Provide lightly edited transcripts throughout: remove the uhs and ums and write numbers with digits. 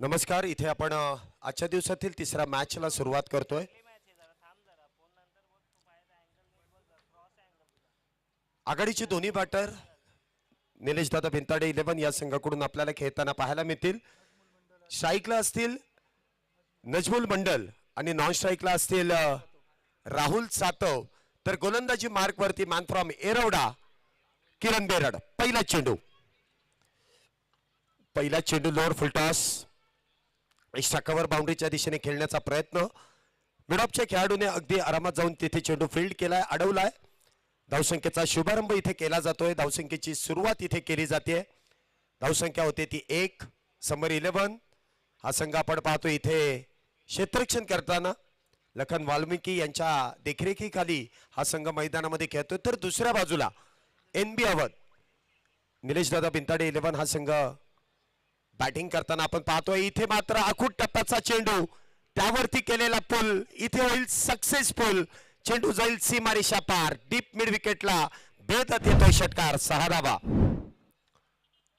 नमस्कार. इथे आपण आजच्या दिवसातील तिसऱ्या मॅचला सुरुवात करतोय. आघाडीचे दोन्ही बॅटर निलेश दादा भिंताडे 11 या संघाकडून आपल्याला खेळताना पाहायला मिळतील. स्ट्राईकला असतील नजमुल मंडल आणि नॉन स्ट्राईकला असतील राहुल सातव. तर गोलंदाजी मार्क वरती मॅन फ्रॉम एरवडा किरण बेरड. पहिला चेंडू लोअर फुलटॉस एक्स्ट्रा कव्हर बाउंड्रीच्या दिशेने खेळण्याचा प्रयत्न. मिडऑफच्या खेळाडूने अगदी आरामात जाऊन तिथे चेंडू फील्ड केलाय, अडवलाय. धावसंख्येचा शुभारंभ इथे केला जातोय. धावसंख्येची सुरुवात इथे केली जाते. धावसंख्या होते ती 1 समर 11. हा संघ आपण पाहतो इथे क्षेत्ररक्षण करताना लखन वाल्मिकी यांच्या देखरेखीखाली हा संघ मैदानामध्ये खेळतोय. तर दुसऱ्या बाजूला NB अवध निलेश दादा भिंताडे 11 हा संघ बॅटिंग करताना आपण पाहतोय. इथे मात्र आखूट टप्प्याचा चेंडू, त्यावरती केलेला पुल इथे होईल सक्सेसफुल. चेंडू जाईल सीमारेषा पार. डीप मिड विकेटला भेदत येतोय षटकार. 6 धावा.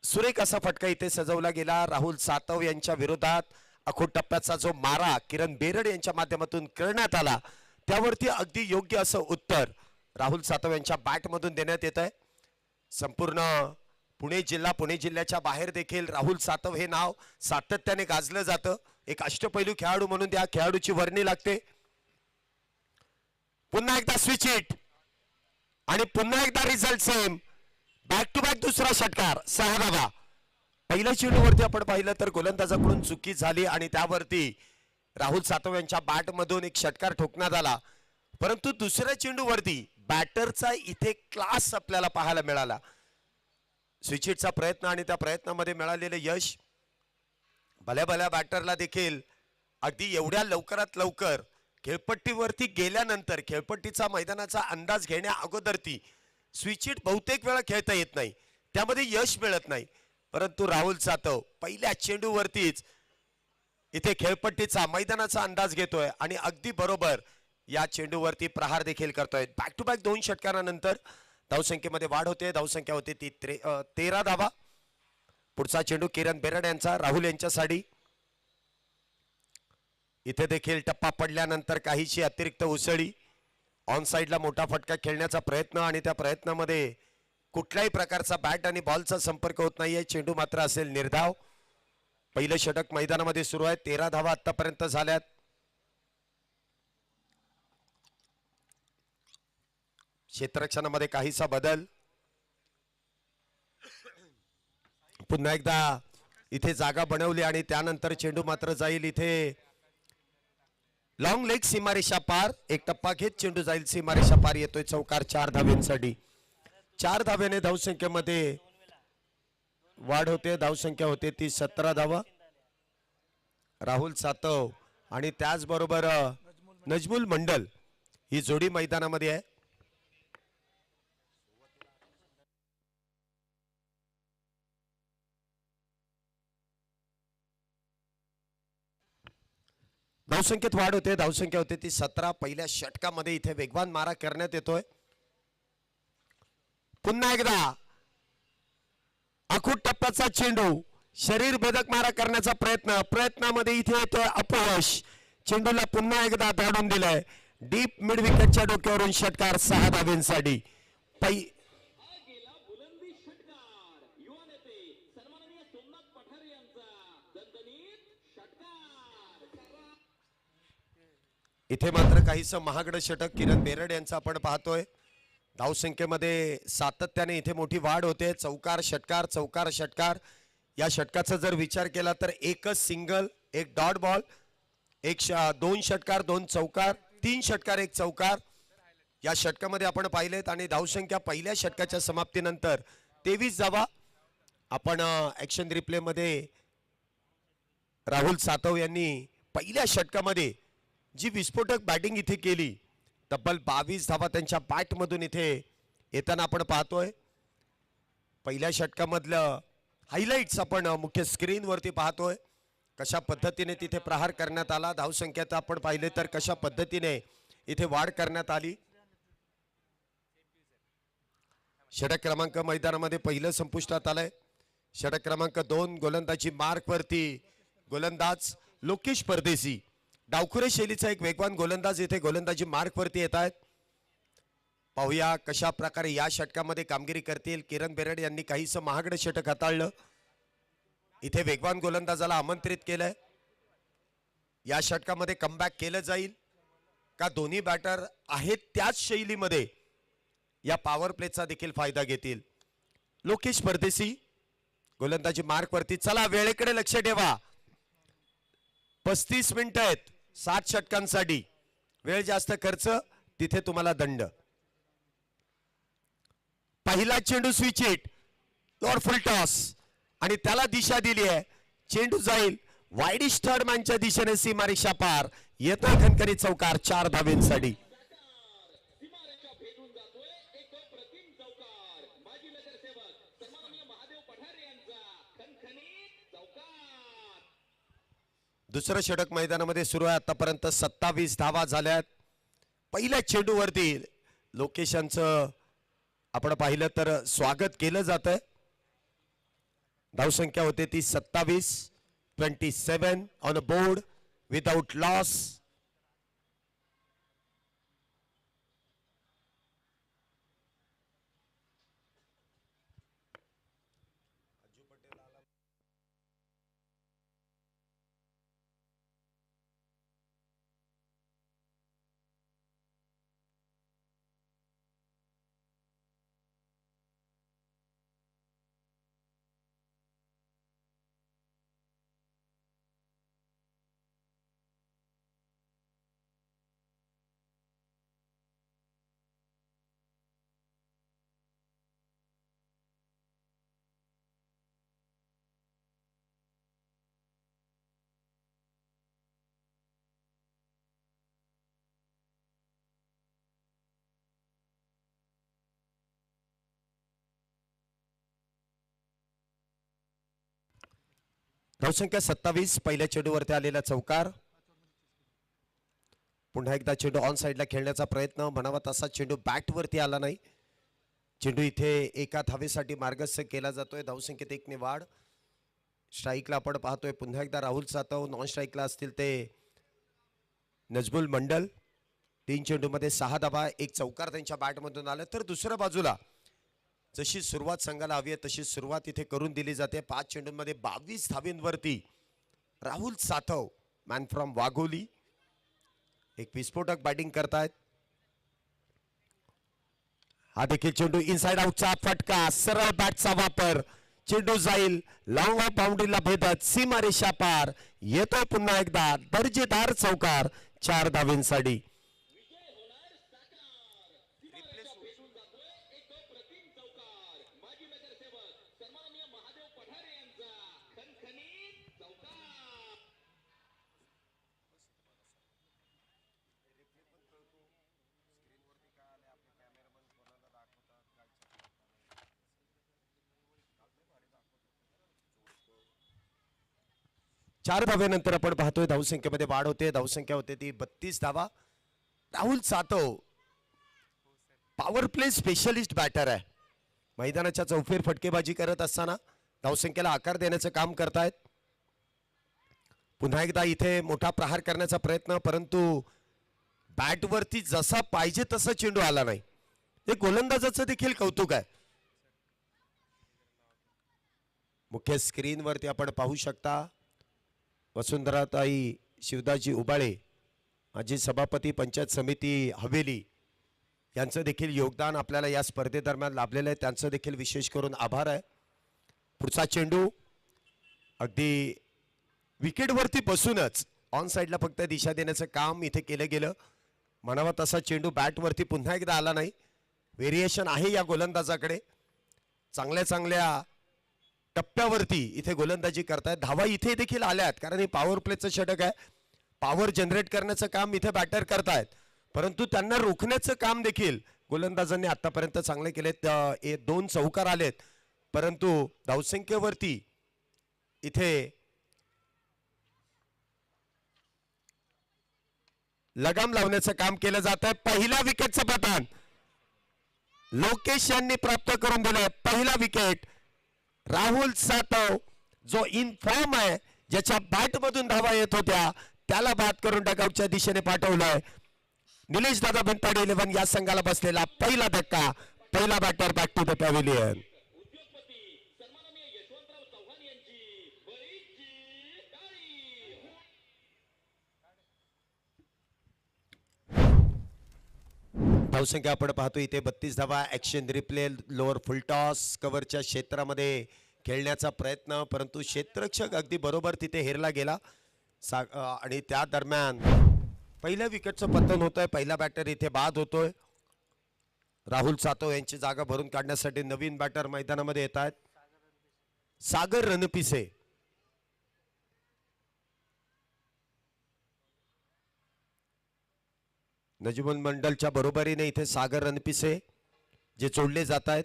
सुरेख असा फटका इथे सजवला गेला. राहुल सातव यांच्या विरोधात आखूट टप्प्याचा जो मारा किरण बेरड यांच्या माध्यमातून करण्यात आला त्यावरती अगदी योग्य असं उत्तर राहुल सातव यांच्या बॅटमधून देण्यात येत आहे. संपूर्ण पुणे जिल्ह्याच्या बाहेर देखील राहुल सातव हे नाव सातत्याने गाजलं जातं. एक अष्टपैलू खेळाडू म्हणून त्या खेळाडूची वर्णी लागते. पुन्हा एकदा स्विच हिट आणि पुन्हा एकदा result same. Back to back दुसरा षटकार. 6 धावा. पहिल्या चेंडूवरती आपण पाहिलं तर गोलंदाजाकडून चुकी झाली आणि त्यावरती राहुल सातव यांच्या बॅटमधून एक षटकार ठोकण्यात आला. परंतु दुसऱ्या चेंडूवरती बॅटरचा इथे क्लास आपल्याला पाहायला मिळाला. स्विच हिटचा प्रयत्न आणि त्या प्रयत्नामध्ये मिळालेले यश भल्या बॅटरला देखील अगदी एवढ्या लवकरात लवकर खेळपट्टीवरती गेल्यानंतर खेळपट्टीचा मैदानाचा अंदाज घेण्या अगोदर ती स्विच हिट बहुतेक वेळा खेळता येत नाही, त्यामध्ये यश मिळत नाही. परंतु राहुल सातव पहिल्या चेंडूवरतीच इथे खेळपट्टीचा मैदानाचा अंदाज घेतोय आणि अगदी बरोबर या चेंडूवरती प्रहार देखील करतोय. बॅक टू बॅक 2 षटकारानंतर धावसंख्येमध्ये वाढ होते. धावसंख्या होती ती 13 धावा. पुढचा चेंडू किरण बेरड यांचा राहुल यांच्यासाठी. इथे देखील टप्पा पडल्यानंतर काहीशी अतिरिक्त उसळी. ऑन साइडला मोठा फटका खेळण्याचा प्रयत्न आणि त्या प्रयत्नामध्ये कुठल्याही प्रकारचा बॅट आणि बॉलचा संपर्क होत नाहीये. चेंडू मात्र असेल निर्धाव. पहिलं षटक मैदानामध्ये सुरू आहे. 13 धावा आतापर्यंत झाल्यात. क्षेत्ररक्षणामध्ये काहीसा बदल. पुन्हा एकदा इथे जागा बनवली आणि त्यानंतर चेंडू मात्र जाईल इथे लॉंग लेग सीमारेषा पार. एक टप्पा घेत चेंडू जाईल सीमारेषा पार. येतोय चौकार 4 धाव्यांसाठी. 4 धाव्याने धावसंख्येमध्ये वाढ होते. धावसंख्या होते ती 17 धावा. राहुल सातव आणि त्याचबरोबर नजमुल मंडल ही जोडी मैदानामध्ये आहे. धावसंख्येत वाढ होते. धावसंख्या होते ती 17. पहिल्या षटकामध्ये इथे वेगवान मारा करण्यात येतोय. पुन्हा एकदा आखूट टप्प्याचा चेंडू, शरीर भेदक मारा करण्याचा प्रयत्नामध्ये इथे येतोय अपयश. चेंडूला पुन्हा एकदा धाडून दिलंय. डीप मिड विकेटच्या डोक्यावरून षटकार 6 धाव्यांसाठी. इथे मात्र काहीसं महागडं षटक किरण बेरड यांचं आपण पाहतोय. धावसंख्येमध्ये सातत्याने इथे मोठी वाढ होते. चौकार षटकार. या षटकाचा जर विचार केला तर एकच सिंगल, एक डॉट बॉल, 2 षटकार 2 चौकार, 3 षटकार 1 चौकार या षटकामध्ये आपण पाहिलेत. आणि धावसंख्या पहिल्या षटकाच्या समाप्तीनंतर 23 धावा. आपण ऍक्शन रिप्ले मध्ये राहुल सातव यांनी पहिल्या षटकामध्ये जी विस्फोटक बॅटिंग इथे केली, तब्बल 22 धावा त्यांच्या बॅटमधून इथे येताना आपण पाहतोय. पहिल्या षटकामधलं हायलाइट्स आपण मुख्य स्क्रीनवरती पाहतोय. कशा पद्धतीने तिथे प्रहार करण्यात आला. धावसंख्येत आपण पाहिले तर कशा पद्धतीने इथे वाढ करण्यात आली. षटक क्रमांक मैदानामध्ये पहिलं संपुष्टात आलंय. षटक क्रमांक 2 गोलंदाजी मार्क वरती गोलंदाज लोकेश परदेशी, डावखुरे शैलीचा एक वेगवान गोलंदाज इथे गोलंदाजी मार्क वरती येत आहेत. पाहूया कशा प्रकारे या षटकामध्ये कामगिरी करतील. किरण बेरड यांनी काहीसं महागडं षटक हाताळलं. इथे वेगवान गोलंदाजाला आमंत्रित केलंय. या षटकामध्ये कमबॅक केलं जाईल का दोन्ही बॅटर आहेत त्याच शैलीमध्ये या पॉवर प्लेचा देखील फायदा घेतील. लोकेश परदेशी गोलंदाजी मार्क वरती. चला वेळेकडे लक्ष ठेवा. 35 मिनिटं आहेत 7 षटकांसाठी. वेळ जास्त खर्च तिथे तुम्हाला दंड. पहिला चेंडू स्विच हिट और फुल टॉस आणि त्याला दिशा दिली आहे. चेंडू जाईल वाईडिश थर्ड मॅनच्या दिशेने सीमारेषा पार. येतोय खणखणीत चौकार 4 धावेंसाठी. दुसरं षटक मैदानामध्ये सुरू आहे. आतापर्यंत 27 धावा झाल्यात. पहिल्या चेंडूवरती लोकेशांचं आपण पाहिलं तर स्वागत केलं जात आहे. धावसंख्या होते ती 27. 27 on a board without loss. धावसंख्या 27. पहिल्या चेंडूवरती आलेला चौकार. पुन्हा एकदा चेंडू ऑन साइडला खेळण्याचा प्रयत्न. म्हणावा तसा चेंडू बॅट वरती आला नाही. चेंडू इथे एका धावेसाठी मार्गस्थ केला जातोय. धावसंख्येत 1 ने वाढ. स्ट्राईकला आपण पाहतोय पुन्हा एकदा राहुल सातव. नॉन स्ट्राईकला असतील ते नजमुल मंडल. 3 चेंडूमध्ये 6 धावा. 1 चौकार त्यांच्या बॅटमधून आला. तर दुसऱ्या बाजूला जशी सुरुवात संघाला हवी आहे तशी सुरुवात इथे करून दिली जाते. 5 चेंडूंमध्ये 22 धावेंवरती राहुल सातव मॅन फ्रॉम वाघोली एक विस्फोटक बॅटिंग करतायत. हा देखील चेंडू इनसाइड आउटचा फटका. सरळ बॅटचा वापर. चेंडू जाईल लॉंग ऑफ बाउंड्रीला भेदत सीमारेषा पार. येतो पुन्हा एकदा दर्जेदार चौकार 4 धावेंसाठी. चार धावेनंतर आपण पाहतोय धावसंख्येमध्ये वाढ होते. धावसंख्या होते ती 32 धावा. Rahul Satav power play specialist batter आहे. मैदानाच्या चौफेर फटकेबाजी करत असताना धावसंख्येला आकार देण्याचं काम करतायत. पुन्हा एकदा इथे मोठा प्रहार करण्याचा प्रयत्न, परंतु बॅटवरती जसा पाहिजे तसा चेंडू आला नाही. हे गोलंदाजाचं देखील कौतुक आहे. मुख्य स्क्रीनवरती आपण पाहू शकता वसुंधराताई शिवदासजी उबाळे माजी सभापती पंचायत समिती हवेली यांचं देखील योगदान आपल्याला या स्पर्धेदरम्यान लाभलेलं आहे. त्यांचं देखील विशेष करून आभार आहे. पुढचा चेंडू अगदी विकेटवरती बसूनच ऑन साइडला फक्त दिशा देण्याचं काम इथे केलं गेलं. म्हणावा तसा चेंडू बॅटवरती पुन्हा एकदा आला नाही. व्हेरिएशन आहे या गोलंदाजाकडे. चांगल्या चांगल्या टप्प्यावरती इथे गोलंदाजी करतायत. धावा इथे देखील आल्यात कारण हे पॉवर प्लेचं षटक आहे. पॉवर जनरेट करण्याचं काम इथे बॅटर करतायत, परंतु त्यांना रोखण्याचं काम देखील गोलंदाजांनी आतापर्यंत चांगले केलेत. 2 चौकार आलेत, परंतु धावसंख्येवरती इथे लगाम लावण्याचं काम केलं जात आहे. पहिल्या विकेटचं पतन लोकेश यांनी प्राप्त करून दिलंय. पहिला विकेट राहुल सातव जो इन फॉर्म आहे, ज्याच्या बॅट मधून धावा येत होत्या त्याला बाद करून डगआउटच्या दिशेने पाठवलंय. निलेश दादा भिंताडे 11 या संघाला बसलेला पहिला धक्का. पहिला batter back to the pavilion. धावसंख्या आपण पाहतो इथे 32 धावा. ऍक्शन रिप्ले लोअर फुलटॉस कव्हरच्या क्षेत्रामध्ये खेळण्याचा प्रयत्न, परंतु क्षेत्ररक्षक अगदी बरोबर तिथे हेरला गेला. आणि त्या दरम्यान पहिल्या विकेटचं पतन होतंय. पहिला बॅटर इथे बाद होतोय. राहुल सातव यांची जागा भरून काढण्यासाठी नवीन बॅटर मैदानामध्ये येत आहेत. सागर रणपिसे नजीमुल मंडलच्या बरोबरीने इथे सागर रणपिसे जे जोडले जात आहेत.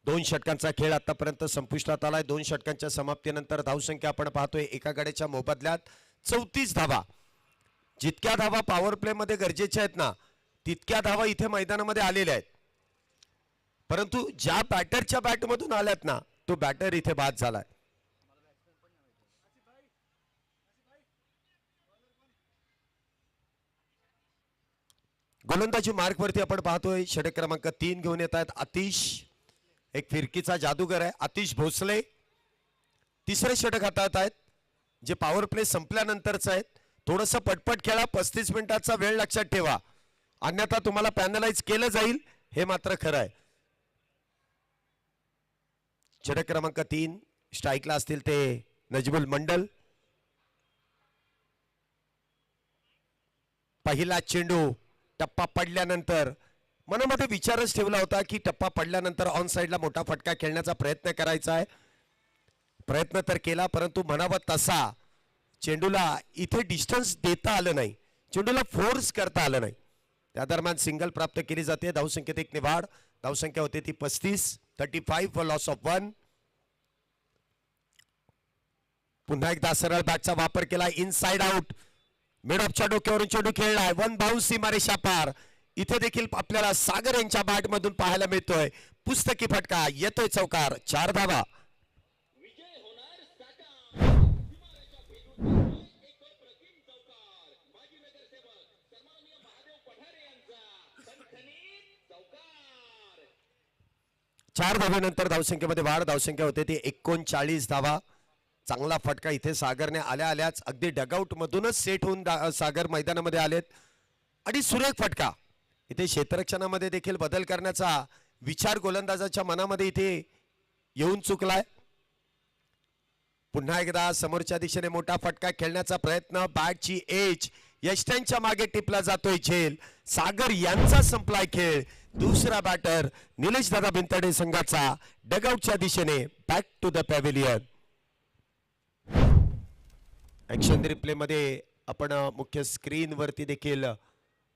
2 षटकांचा खेळ आतापर्यंत संपुष्टात आलाय. 2 षटकांच्या समाप्तीनंतर धावसंख्या आपण पाहतोय एका गड्याच्या मोबदल्यात 34 धावा. जितक्या धावा पॉवर प्ले मध्ये गरजेच्या आहेत ना तितक्या धावा इथे मैदानामध्ये आलेल्या आहेत, परंतु ज्या बॅटरच्या बॅटमधून आल्यात ना तो बॅटर इथे बाद झालाय. गोलंदाजी मार्क वरती आपण पाहतोय षटक क्रमांक 3 घेऊन येत आहेत आतिश. एक फिरकीचा जादूगर आहे आतिश भोसले. तिसरे षटक हातात आहेत जे पॉवर प्ले संपल्यानंतरच आहेत. थोडस पटपट खेळा. 35 मिनिटाचा वेळ लक्षात ठेवा, अन्यथा तुम्हाला पॅनलाइज केलं जाईल, हे मात्र खरं आहे. षटक क्रमांक 3 स्ट्राईकला असतील ते नजमुल मंडल. पहिला चेंडू टप्पा पडल्यानंतर मनामध्ये विचारच ठेवला होता की टप्पा पडल्यानंतर ऑन साइडला मोठा फटका खेळण्याचा प्रयत्न करायचा आहे. प्रयत्न तर केला, परंतु म्हणावा तसा चेंडूला इथे डिस्टन्स देता आलं नाही, चेंडूला फोर्स करता आलं नाही. त्या दरम्यान सिंगल प्राप्त केली जाते. धावसंख्येत एक निवाड. धावसंख्या होते ती 35 फॉर लॉस ऑफ 1. पुन्हा एकदा सरळ बॅटचा वापर केला. इनसाइड आउट मिड ऑफच्या डोक्यावरून चेंडू खेळलाय. 1 बाउन्स सीमारेषा पार. इथे देखील आपल्याला सागर यांच्या बॅट मधून पाहायला मिळतोय पुस्तकी फटका. येतोय चौकार. 4 धावा. चार धावेनंतर धावसंख्येमध्ये वाढ. धावसंख्या होते ती 39 धावा. चांगला फटका इथे सागरने आल्या आल्याच अगदी डगआउट मधूनच सेट होऊन सागर मैदानामध्ये आलेत आणि सुरेख फटका. इथे क्षेत्ररक्षणामध्ये देखील बदल करण्याचा विचार गोलंदाजाच्या मनामध्ये इथे येऊन चुकलाय. पुन्हा एकदा समोरच्या दिशेने मोठा फटका खेळण्याचा प्रयत्न. बॅटची एज यष्टांच्या मागे टिपला जातोय झेल. सागर यांचा संपलाय खेळ. दुसरा बॅटर निलेश दादा भिंताडे संघाचा डगआउटच्या दिशेने back to the pavilion. Action replay मध्ये आपण मुख्य स्क्रीन वरती देखील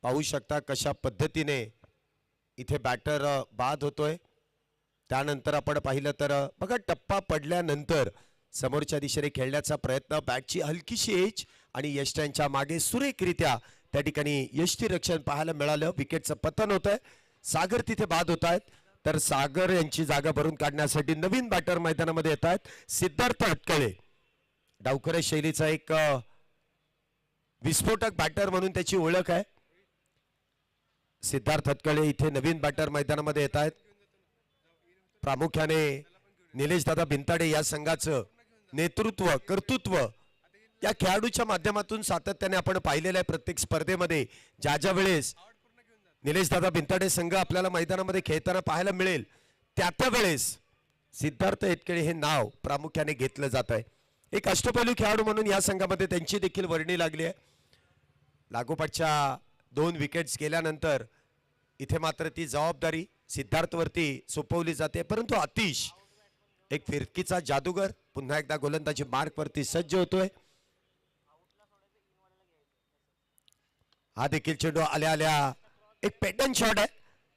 पाहू शकता कशा पद्धतीने इथे बॅटर बाद होतोय. त्यानंतर आपण पाहिलं तर बघा टप्पा पडल्यानंतर समोरच्या दिशेने खेळण्याचा प्रयत्न. बॅटची हलकीशी एज आणि यष्टांच्या मागे सुरेखरित्या त्या ठिकाणी यष्टीरक्षण पाहायला मिळालं. विकेटचं पतन होतंय. सागर तिथे बाद होत आहेत. तर सागर यांची जागा भरून काढण्यासाठी नवीन बॅटर मैदानामध्ये येत आहेत. सिद्धार्थ हटकळे डावखरे शैलीचा एक विस्फोटक बॅटर म्हणून त्याची ओळख आहे. सिद्धार्थ हटकळे इथे नवीन बॅटर मैदानामध्ये येत आहेत. प्रामुख्याने निलेश दादा भिंताडे या संघाचं नेतृत्व कर्तृत्व या खेळाडूच्या माध्यमातून सातत्याने आपण पाहिलेलं आहे. प्रत्येक स्पर्धेमध्ये ज्या ज्या वेळेस निलेश दादा भिंताडे संघ आपल्याला मैदानामध्ये खेळताना पाहायला मिळेल त्या त्या वेळेस सिद्धार्थ हटकळे हे नाव प्रामुख्याने घेतलं जात आहे. एक अष्टपैलू खेळाडू म्हणून या संघामध्ये त्यांची देखील वर्णी लागली आहे. लागोपाठच्या 2 विकेट्स गेल्यानंतर इथे मात्र ती जबाबदारी सिद्धार्थ वरती सोपवली जाते. परंतु आतिश एक फिरकीचा जादूगर पुन्हा एकदा गोलंदाजी मार्क वरती सज्ज होतोय. हा देखील चेंडू आल्या आल्या एक पॅटर्न शॉट आहे.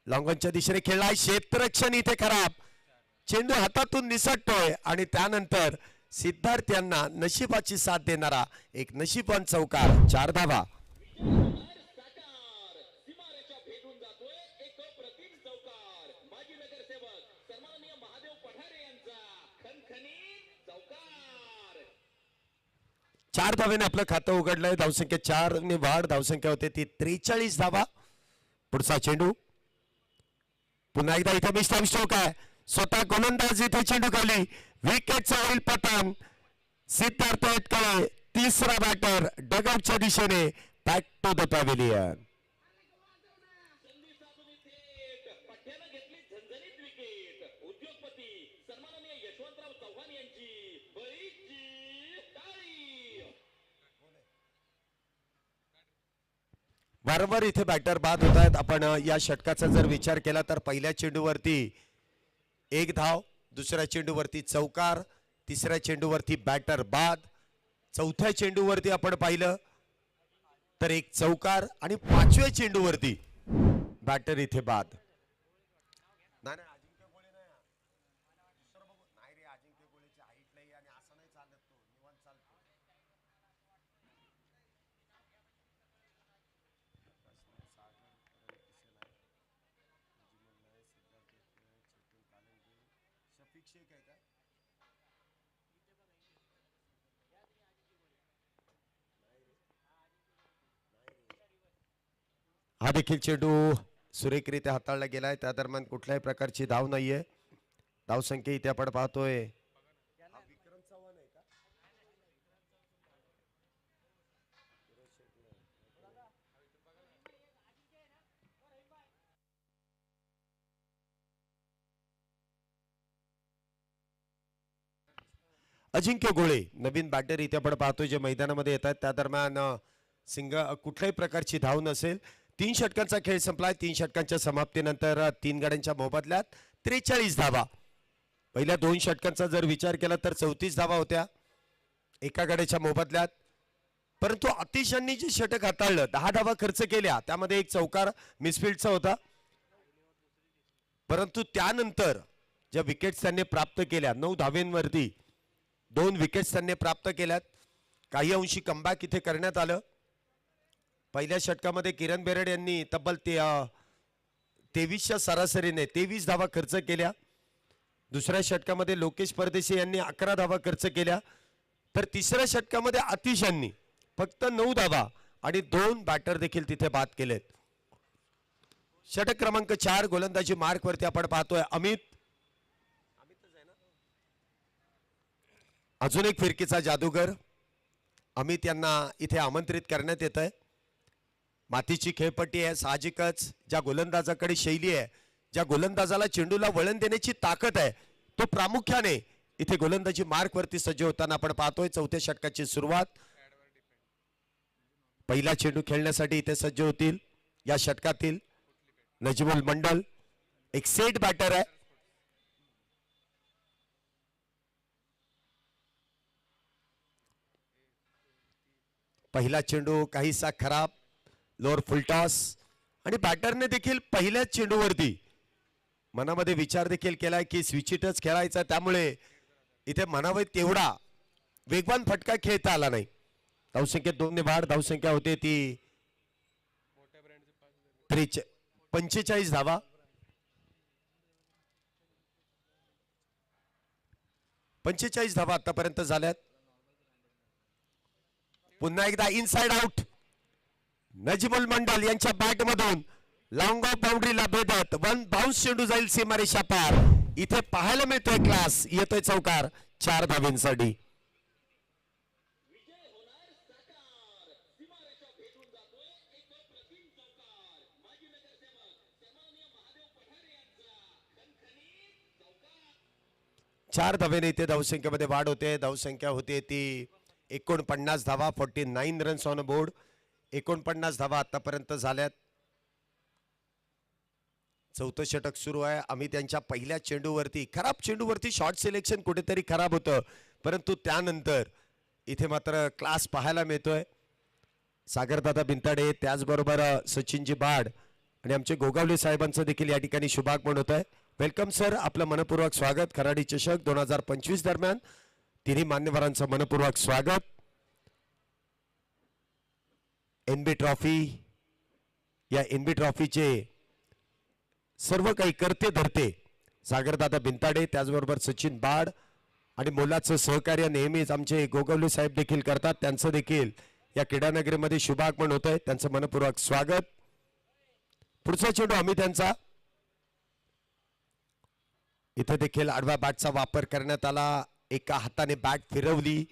लॉंगॉनच्या दिशेने खेळला. क्षेत्ररक्षण इथे खराब. चेंडू हातातून निसटतोय आणि त्यानंतर सिद्धार्थ यांना नशिबाची साथ देणारा एक नशीबवान चौकार. 4 धावा. 4 धावेने आपलं खातं उघडलंय. धावसंख्या 4 ने वाढ. धावसंख्या होते ती 43 धावा. पुढचा चेंडू पुन्हा एकदा इथे मिस्टर स्ट्रोक आहे. स्वतः गोलंदाज इथे चेंडू खाली. विकेटचा होईल पतन. सिद्धार्थ एटकळे तिसरा बॅटर डगआउटच्या दिशेने बॅक टू द पॅव्हिलियन. वारंवार इथे बॅटर बाद होत आहेत. आपण या षटकाचा जर विचार केला तर पहिल्या चेंडूवरती 1 धाव, दुसऱ्या चेंडूवरती चौकार, तिसऱ्या चेंडूवरती बॅटर बाद, चौथ्या चेंडूवरती आपण पाहिलं तर 1 चौकार आणि 5व्या चेंडूवरती बॅटर इथे बाद. हा देखील चेंडू सुरेखरित्या हाताळला गेलाय. त्या दरम्यान कुठल्याही प्रकारची धाव नाहीये. धावसंख्या इथे आपण पाहतोय अजिंक्य गोळे नवीन बॅटर इथे आपण पाहतोय जे मैदानामध्ये येत आहेत. त्या दरम्यान कुठल्याही प्रकारची धाव नसेल. 3 षटकांचा खेळ संपलाय. 3 षटकांच्या समाप्तीनंतर 3 गाड्यांच्या मोबदल्यात 43 धावा. पहिल्या 2 षटकांचा जर विचार केला तर 34 धावा होत्या एका गाड्याच्या मोबदल्यात. परंतु आतिशांनी जे षटक हाताळलं 10 धावा खर्च केल्या. त्यामध्ये 1 चौकार मिसफिल्डचा होता. परंतु त्यानंतर ज्या विकेट्स त्यांनी प्राप्त केल्या 9 धावेंवरती 2 विकेट्स त्यांनी प्राप्त केल्यात. काही अंशी कमबॅक इथे करण्यात आलं. पहिल्या षटकामध्ये किरण बेरड यांनी तब्बल 23च्या सरासरीने 23 धावा खर्च केल्या. दुसऱ्या षटकामध्ये लोकेश परदेशी यांनी 11 धावा खर्च केल्या. तर तिसऱ्या षटकामध्ये आतिश यांनी फक्त 9 धावा आणि 2 बॅटर देखील तिथे बाद केलेत. षटक क्रमांक 4 गोलंदाजी मार्क वरती आपण पाहतोय अमित. अजून एक फिरकीचा जादूगर अमित यांना इथे आमंत्रित करण्यात येत आहे. मातीची खेळपट्टी आहे. साहजिकच ज्या गोलंदाजाकडे शैली आहे, ज्या गोलंदाजाला चेंडूला वळण देण्याची ताकद आहे, तो प्रामुख्याने इथे गोलंदाजी मार्क वरती सज्ज होताना आपण पाहतोय. चौथ्या षटकाची सुरुवात. पहिला चेंडू खेळण्यासाठी इथे सज्ज होतील या षटकातील नजीमुल मंडल. एक सेट बॅटर आहे. पहिला चेंडू काहीसा खराब, लोअर फुलटॉस आणि बॅटरने देखील पहिल्याच चेंडूवरती मनामध्ये विचार देखील केलाय की स्विचिटच खेळायचा. त्यामुळे इथे म्हणावे तेवढा वेगवान फटका खेळता आला नाही. धावसंख्येत 2 ने वाढ. धावसंख्या होते ती 45 धावा. धावा आतापर्यंत झाल्यात. पुन्हा एकदा इनसाइड आउट. नजीमुल मंडल यांच्या बॅट मधून लॉंग ऑफ बाउंड्रीला भेदत 1 बाउन्स चेंडू जाईल सीमारेषा पार. इथे पाहायला मिळतोय क्लास. येतोय चौकार 4 धावेंसाठी. चार धावेने इथे धावसंख्येमध्ये वाढ होते. धावसंख्या होते ती 49 धावा. 49 रन्स ऑन बोर्ड. 49 धावा आतापर्यंत झाल्यात. चौथं षटक सुरू आहे. आम्ही त्यांच्या पहिल्या चेंडूवरती खराब चेंडूवरती शॉर्ट सिलेक्शन कुठेतरी खराब होतं. परंतु त्यानंतर इथे मात्र क्लास पाहायला मिळतोय. सागरदादा बिंताडे त्याचबरोबर सचिनजी बाड आणि आमचे गोगावले साहेबांचं देखील या ठिकाणी शुभागमन होत आहे. Welcome sir. आपलं मनपूर्वक स्वागत. खराडी चषक 2025 दरम्यान तिन्ही मान्यवरांचं मनपूर्वक स्वागत. एनबी ट्रॉफी या एनबी ट्रॉफीचे सर्व काही करते धरते सागरदादा बिंताडे त्याचबरोबर सचिन बाड आणि मोलाचं सहकार्य नेहमीच आमचे गोगवले साहेब देखील करतात. त्यांचं देखील या क्रीडानगरीमध्ये शुभागमन होत आहे. त्यांचं मनपूर्वक स्वागत. पुढचा चेंडू आम्ही त्यांचा इथे देखील आडव्या बॅटचा वापर करण्यात आला. एका हाताने बॅट फिरवली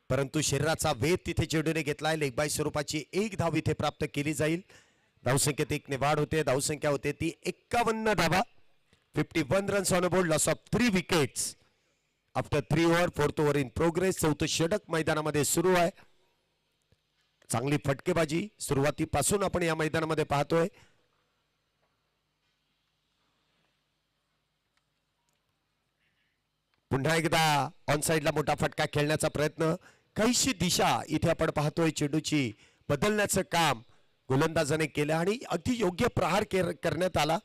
परंतु शरीराचा वेध तिथे चेंडूने घेतलाय. लेगबाय स्वरूपाची एक धाव इथे प्राप्त केली जाईल. धावसंख्येत एक वाढ होते. धावसंख्या होते ती 51 धावा. 51 runs on board. Loss of 3 wickets after 3 over. 4th over in progress. चौथं षटक मैदानामध्ये सुरू आहे. चांगली फटकेबाजी सुरुवातीपासून आपण या मैदानामध्ये पाहतोय. पुन्हा एकदा ऑन साइडला मोठा फटका खेळण्याचा प्रयत्न. काहीशी दिशा इथे आपण पाहतोय चेंडूची बदलण्याचं काम गोलंदाजाने केलं आणि अगदी योग्य प्रहार करण्यात आला.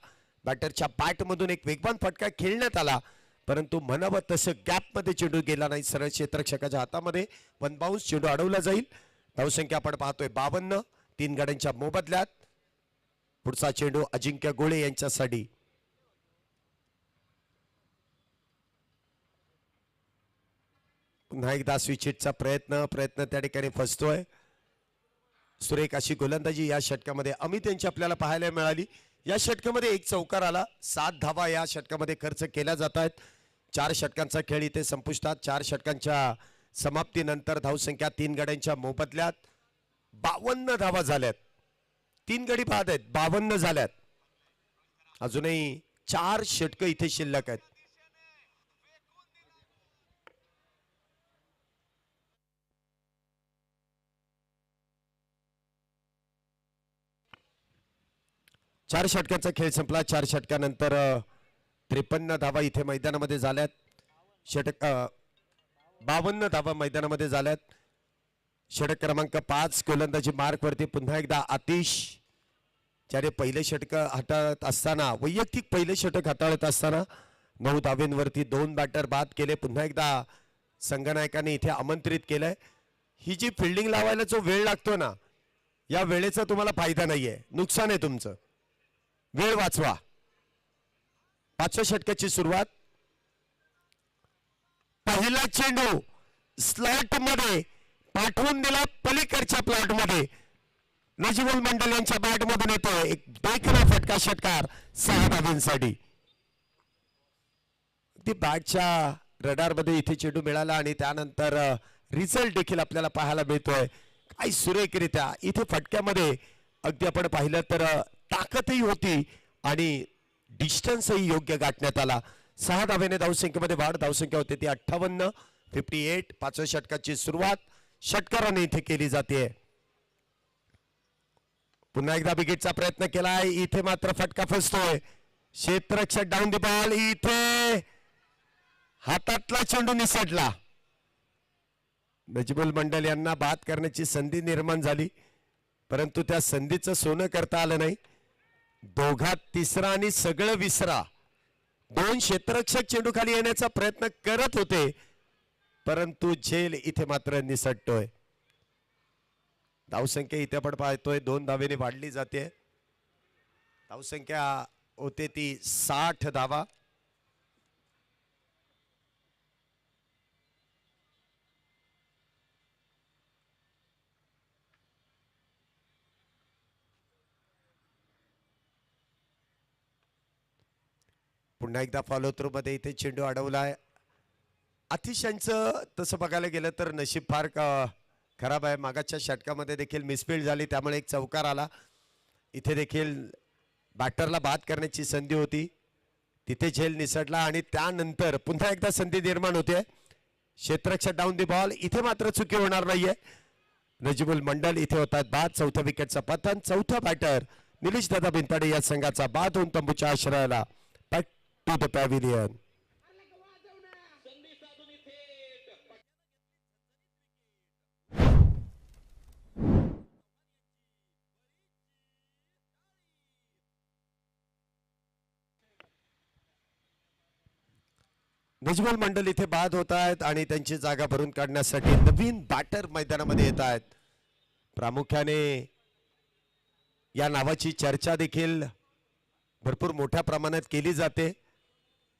बॅटरच्या बॅटमधून एक वेगवान फटका खेळण्यात आला परंतु म्हणावं तसं गॅपमध्ये चेंडू गेला नाही. सरळ क्षेत्ररक्षकाच्या हातामध्ये वन बाउन्स चेंडू अडवला जाईल. धावसंख्या आपण पाहतोय 52. 3 गड्यांच्या मोबदल्यात. पुढचा चेंडू अजिंक्य गोळे यांच्यासाठी. पुन्हा एकदा स्विचिटचा प्रयत्न त्या ठिकाणी फसतोय. सुरेख अशी गोलंदाजी या षटकामध्ये अमित यांची आपल्याला पाहायला मिळाली. या षटकामध्ये एक चौकार आला. 7 धावा या षटकामध्ये खर्च केल्या जात आहेत. 4 षटकांचा खेळ इथे संपुष्टात. 4 षटकांच्या समाप्तीनंतर धावसंख्या 3 गड्यांच्या मोबदल्यात 52 धावा झाल्यात. 3 गडी बाद आहेत. 52 झाल्यात. अजूनही 4 षटकं इथे शिल्लक आहेत. चार षटकांचा खेळ संपला. 4 षटकानंतर 53 धावा इथे मैदानामध्ये झाल्यात. षटक 52 धावा मैदानामध्ये झाल्यात. षटक क्रमांक 5 गोलंदाजी मार्क वरती पुन्हा एकदा आतिश. ज्याने पहिले षटक हाताळत असताना वैयक्तिक पहिले षटक हाताळत असताना 9 धावेंवरती 2 बॅटर बाद केले. पुन्हा एकदा संघनायकाने इथे आमंत्रित केलंय. ही जी फिल्डिंग लावायला जो वेळ लागतो ना या वेळेचा तुम्हाला फायदा नाहीये. नुकसान आहे तुमचं. वेळ वाचवा. 5व्या षटकाची सुरुवात. पहिला चेंडू स्लॉट मध्ये पाठवून दिला पलीकडच्या प्लॉट मध्ये. नजीबुल मंडल यांच्या बॅट मधून येतोय एक बेकरा फटका. षटकार 6 धावांसाठी. ती बॅटच्या रडार मध्ये इथे चेंडू मिळाला आणि त्यानंतर रिझल्ट देखील आपल्याला पाहायला मिळतोय. काही सुरेखरित्या इथे फटक्यामध्ये अगदी आपण पाहिलं तर ताकदही होती आणि डिस्टन्सही योग्य गाठण्यात आला. 6 धावेने धावसंख्येमध्ये वाढ. धावसंख्या होती ती 58. 58. 5व्या षटकाची सुरुवात षटकाराने इथे केली जाते. पुन्हा एकदा विकेटचा प्रयत्न केलाय. इथे मात्र फटका फसतोय. क्षेत्ररक्षक डाऊन द बॉल. इथे हातातला चेंडू निसटला. नजीबुल मंडल यांना बाद करण्याची संधी निर्माण झाली परंतु त्या संधीचं सोनं करता आलं नाही. दोघात तिसरा आणि सगळं विसरा. 2 क्षेत्ररक्षक चेंडू खाली येण्याचा प्रयत्न करत होते परंतु झेल इथे मात्र निसटतोय. धावसंख्या इथे आपण पाहतोय 2 धावेने वाढली जाते. धावसंख्या होते ती 60 धावा. पुन्हा एकदा फॉलो थ्रू मध्ये इथे चेंडू अडवलाय. आतिशांचं तसं बघायला गेलं तर नशीब फार खराब आहे. मागाच्या षटकामध्ये देखील मिसफील्ड झाली त्यामुळे एक चौकार आला. इथे देखील बॅटरला बाद करण्याची संधी होती. तिथे झेल निसटला आणि त्यानंतर पुन्हा एकदा संधी निर्माण होते. क्षेत्ररक्षक डाऊन दी बॉल. इथे मात्र चुकी होणार नाहीये. नजीबुल मंडल इथे होतात बाद. 4थ्या विकेटचा पतन. 4था बॅटर निलेश दादा बिनताडे या संघाचा बाद होऊन तंबूच्या आश्रयाला to the pavilion. नजीबुल मंडल इथे बाद होत आहेत आणि त्यांची जागा भरून काढण्यासाठी नवीन बॅटर मैदानामध्ये येत आहेत. प्रामुख्याने या नावाची चर्चा देखील भरपूर मोठ्या प्रमाणात केली जाते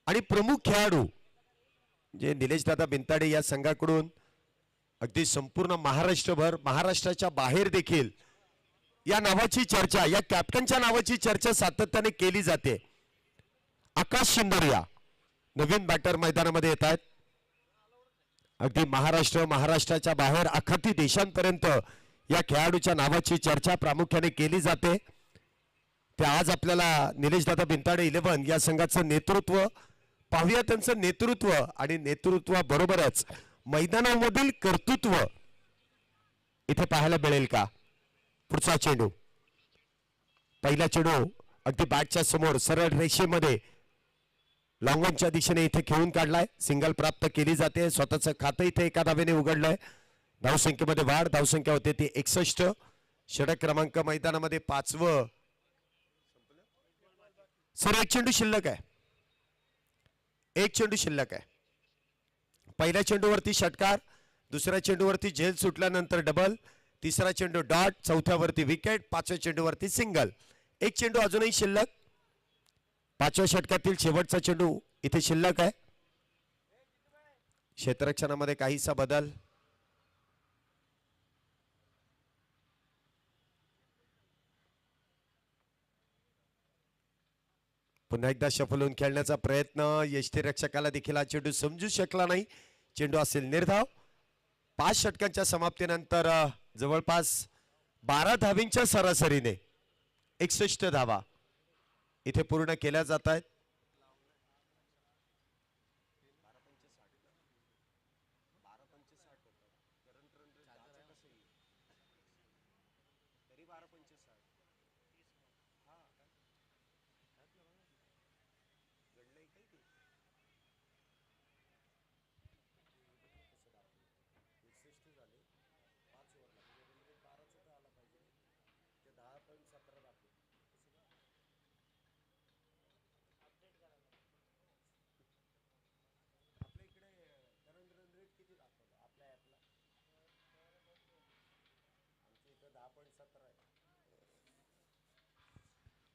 आणि प्रमुख खेळाडू जे निलेश दादा बिनताडे या संघाकडून अगदी संपूर्ण महाराष्ट्रभर, महाराष्ट्राच्या बाहेर देखील या नावाची चर्चा, या कॅप्टनच्या नावाची चर्चा सातत्याने केली जाते. आकाश शिंदोरिया नवीन बॅटर मैदानामध्ये येत आहेत. अगदी महाराष्ट्र, महाराष्ट्राच्या बाहेर अख्खा देशांपर्यंत या खेळाडूच्या नावाची चर्चा प्रामुख्याने केली जाते. ते आज आपल्याला निलेश दादा बिनताडे 11 या संघाचं नेतृत्व पाहूया. त्यांचं नेतृत्व आणि नेतृत्वाबरोबरच मैदानामधील कर्तृत्व इथे पाहायला मिळेल का. पुढचा चेंडू, पहिला चेंडू अगदी बॅटच्या समोर सरळ रेषेमध्ये लॉंगॉनच्या दिशेने इथे खेळून काढलाय. सिंगल प्राप्त केली जाते. स्वतःचं खातं इथे एका धावेने उघडलंय. धावसंख्येमध्ये वाढ. धावसंख्या होते ती 61. षटक क्रमांक मैदानामध्ये 5वं. सर एक चेंडू शिल्लक आहे. एक चेंडू शिल्लक आहे. पहिल्या चेंडूवरती षटकार, दुसऱ्या चेंडूवरती झेल सुटल्यानंतर डबल, तिसरा चेंडू डॉट, चौथ्यावरती विकेट, पाचव्या चेंडूवरती सिंगल. एक चेंडू अजूनही शिल्लक. पाचव्या षटकातील शेवटचा चेंडू इथे शिल्लक आहे. क्षेत्ररक्षणामध्ये काहीसा बदल. पुन्हा एकदा शफल होऊन खेळण्याचा प्रयत्न. यष्टीरक्षकाला देखील हा चेंडू समजू शकला नाही. चेंडू असेल निर्धाव. 5 षटकांच्या समाप्तीनंतर जवळपास 12 धावींच्या सरासरीने 61 धावा इथे पूर्ण केल्या जात आहेत.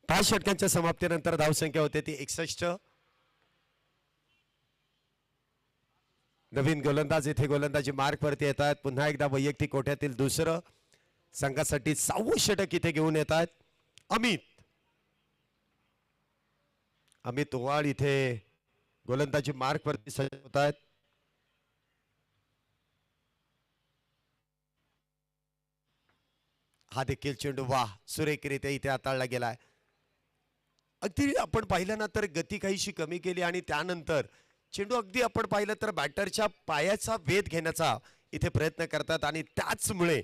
पाच षटकांच्या समाप्तीनंतर धावसंख्या होते ती 61. नवीन गोलंदाज इथे गोलंदाजी मार्क वरती येत आहेत. पुन्हा एकदा वैयक्तिक कोट्यातील दुसरं संघासाठी 6वं षटक इथे घेऊन येत आहेत. अमित ओवाळ इथे गोलंदाजी मार्क वरती सज्ज होत आहेत. हा देखील चेंडू वाह सुरेखरित्या इथे हाताळला गेलाय. अगदी आपण पाहिलं ना तर गती काहीशी कमी केली आणि त्यानंतर चेंडू अगदी आपण पाहिलं तर बॅटरच्या पायाचा वेध घेण्याचा इथे प्रयत्न करतात आणि त्याचमुळे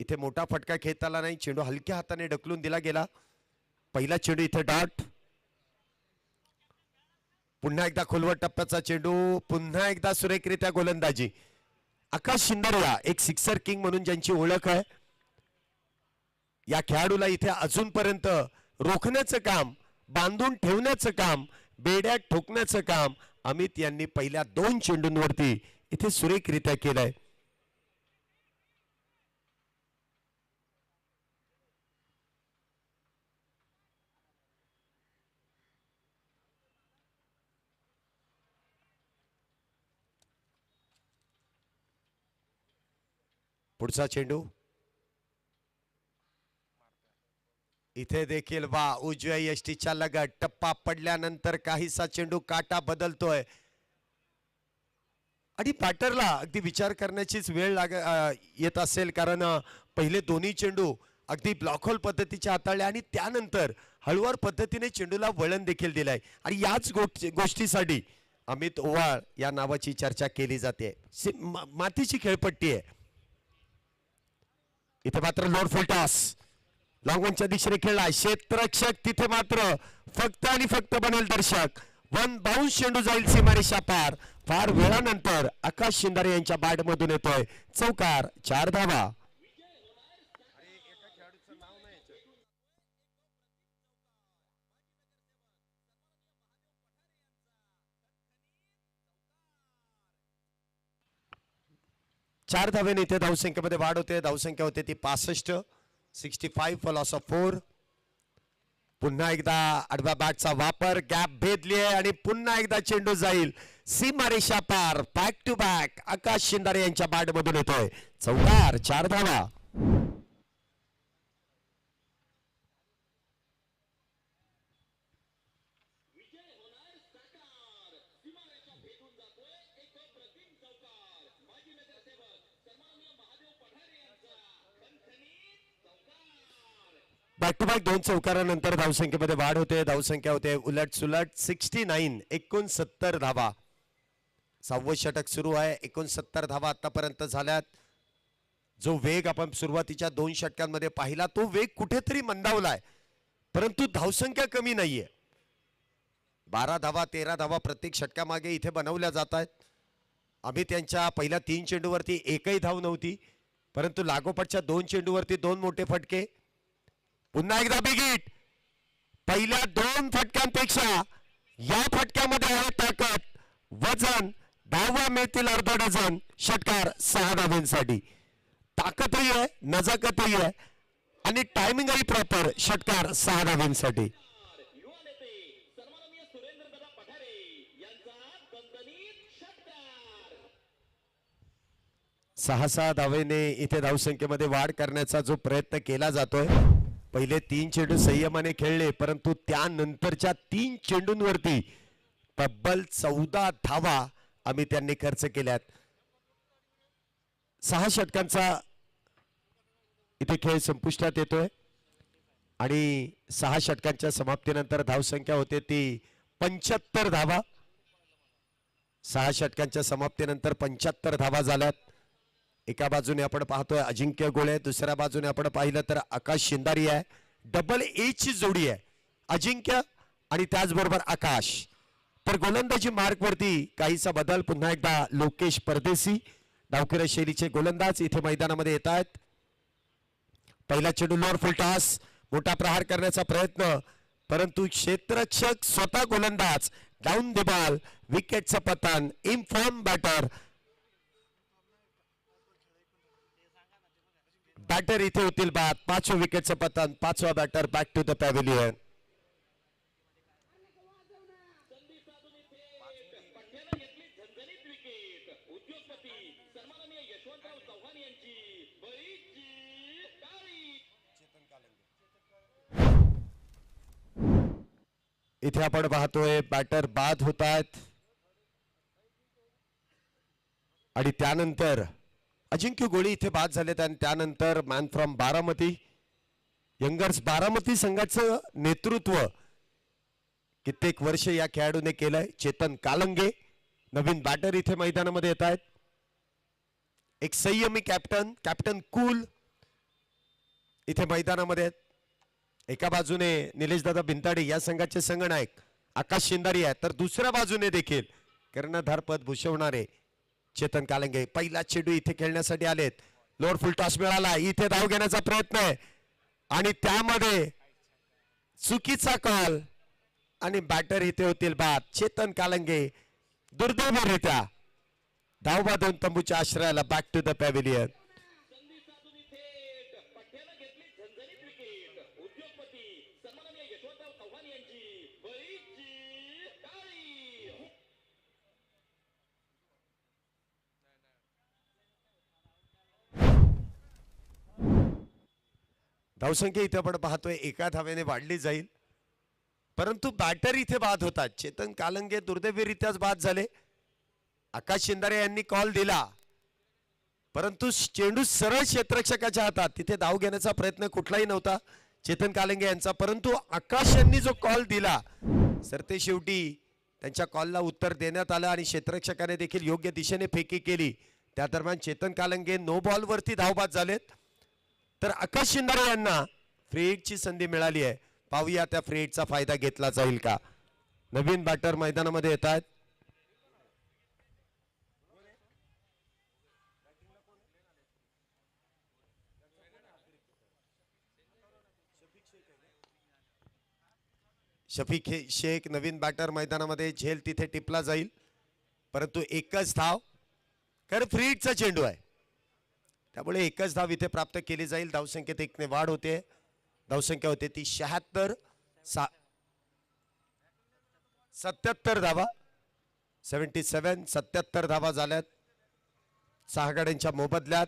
इथे मोठा फटका खेळता आला नाही. चेंडू हलक्या हाताने ढकलून दिला गेला. पहिला चेंडू इथे डॉट. पुन्हा एकदा खोलवट टप्प्याचा चेंडू. पुन्हा एकदा सुरेखरित्या गोलंदाजी. आकाश शिंदोरिया एक सिक्सर किंग म्हणून ज्यांची ओळख आहे, या खेळाडूला इथे अजूनपर्यंत रोखण्याचं काम, बांधून ठेवण्याचं काम, बेड्या ठोकण्याचं काम अमित यांनी पहिल्या 2 चेंडूंवरती इथे सुरेखरित्या केलंय. पुढचा चेंडू इथे देखील वा उजव्या यष्टीच्या लगत टप्पा पडल्यानंतर काहीसा चेंडू काटा बदलतोय आणि बॅटरला अगदी विचार करण्याचीच वेळ येत असेल, कारण पहिले दोन्ही चेंडू अगदी ब्लॉक होल पद्धतीचे हाताळले आणि त्यानंतर हळूवार पद्धतीने चेंडूला वळण देखील दिलंय आणि याच गोष्टीसाठी अमित ओवाळ या नावाची चर्चा केली जाते. मातीची खेळपट्टी आहे इथे. मात्र लोड फुल टॉस लॉंगॉनच्या दिशेने खेळला. क्षेत्ररक्षक तिथे मात्र फक्त आणि फक्त बनेल दर्शक. 1 बाउन्स चेंडू जाईल सीमारेषा पार. फार वेळानंतर आकाश शिंदोरिया यांच्या बॅट मधून येतोय चौकार. 4 धावा. चार धावेने इथे धावसंख्येमध्ये वाढ होते. धावसंख्या होते ती 65. 65 फॉर लॉस ऑफ 4. पुन्हा एकदा आडव्या बॅटचा वापर, गॅप भेदली आणि पुन्हा एकदा चेंडू जाईल सीमारेषा पार. बॅक टू बॅक आकाश शिंदारे यांच्या बॅट मधून येतोय चौकार. 4 धावा. बॅक टू बॅक 2 चौकारानंतर धावसंख्येमध्ये वाढ होते. धावसंख्या होते उलट सुलट 69. 69 धावा. 6वं षटक सुरू आहे. 69 धावा आतापर्यंत झाल्यात. जो वेग आपण सुरुवातीच्या 2 षटकांमध्ये पाहिला तो वेग कुठेतरी मंदावलाय, परंतु धावसंख्या कमी नाहीये. 12 धावा 13 धावा प्रत्येक षटकामागे इथे बनवल्या जात आहेत. आम्ही त्यांच्या पहिल्या 3 चेंडूवरती एकही धाव नव्हती, परंतु लागोपाठच्या 2 चेंडूवरती 2 मोठे फटके. पुन्हा एकदा बिगिट. पहिल्या 2 फटक्यांपेक्षा या फटक्यामध्ये आहे ताकद, वजन. धावा मिळतील अर्धा डझन. षटकार 6 धावांसाठी. ताकदही आहे, नजाकतही आहे आणि टायमिंगही प्रॉपर. षटकार 6 धावांसाठी. 6 धावेने इथे धावसंख्येमध्ये वाढ करण्याचा जो प्रयत्न केला जातोय. पहिले 3 चेंडू संयमाने खेळले, परंतु त्यानंतरच्या 3 चेंडूंवरती तब्बल 14 धावा आम्ही त्यांनी खर्च केल्यात. 6 षटकांचा इथे खेळ संपुष्टात येतोय आणि 6 षटकांच्या समाप्तीनंतर धावसंख्या होते ती 75 धावा. 6 षटकांच्या समाप्तीनंतर 75 धावा झाल्यात. एका बाजूने आपण पाहतोय अजिंक्य गोळे, दुसऱ्या बाजूने आपण पाहिलं तर आकाश शिंदारी आहे. डबल ए ची जोडी आहे अजिंक्य आणि त्याचबरोबर आकाश. तर गोलंदाजी मार्क वरती काहीसा बदल. पुन्हा एकदा लोकेश परदेशी डावखेड शैलीचे गोलंदाज इथे मैदानामध्ये येत आहेत. पहिला चेंडू लोअर फुल टॉस. मोठा प्रहार करण्याचा प्रयत्न, परंतु क्षेत्ररक्षक स्वतः गोलंदाज. Down the ball. विकेटचं पतन. Inform batter. बॅटर इथे होतील बाद. 5व्या विकेटचं पतन. 5वा batter back to the pavilion. इथे आपण पाहतोय बॅटर बाद होत आहेत आणि त्यानंतर अजिंक्य गोळी इथे बाद झालेत आणि त्यानंतर man from Baramati youngers Baramati संघाचं नेतृत्व कित्येक वर्ष या खेळाडूने केलंय. चेतन कालंगे नवीन बॅटर इथे मैदानामध्ये येत आहेत. एक संयमी कॅप्टन, कॅप्टन कूल इथे मैदानामध्ये आहेत. एका बाजूने निलेश दादा भिंताडे या संघाचे संघनायक आकाश शिंदारी आहेत, तर दुसऱ्या बाजूने देखील कर्णधार पद भूषवणारे चेतन कालंगे. पहिला चेंडू इथे खेळण्यासाठी आलेत. लोअर फुल टॉस मिळाला. इथे धाव घेण्याचा प्रयत्न आहे आणि त्यामध्ये चुकीचा कॉल आणि बॅटर इथे होतील बाद. चेतन कालंगे दुर्दैवरित्या धावबा 2 तंबूच्या आश्रयाला बॅक टू द पॅव्हिलियन. धावसंख्या इथे आपण पाहतोय 1 धावेने वाढली जाईल, परंतु बॅटर इथे बाद होतात. चेतन कालंगे दुर्दैवीरित्याच बाद झाले. आकाश शिंदारे यांनी कॉल दिला, परंतु चेंडू सरळ क्षेत्ररक्षकाच्या हातात. तिथे धाव घेण्याचा प्रयत्न कुठलाही नव्हता चेतन कालंगे यांचा, परंतु आकाश यांनी जो कॉल दिला सर ते शेवटी त्यांच्या कॉलला उत्तर देण्यात आलं आणि क्षेत्ररक्षकाने देखील योग्य दिशेने फेकी केली. त्या दरम्यान चेतन कालंगे नो बॉल वरती धावबाद झालेत. तर आकाश शिंदारे यांना फ्री हिटची संधी मिळाली आहे. पाहूया त्या फ्री हिटचा फायदा घेतला जाईल का. नवीन बॅटर मैदानामध्ये येत आहेत. शफीक शेख नवीन बॅटर मैदानामध्ये. झेल तिथे टिपला जाईल, परंतु एकच धाव, कारण फ्री हिटचा चेंडू आहे त्यामुळे एकच धाव इथे प्राप्त केली जाईल. धावसंख्येत 1 ने वाढ होते. धावसंख्या होते ती 76. 77 धावा 77 धावा झाल्यात 6 गाड्यांच्या मोबदल्यात.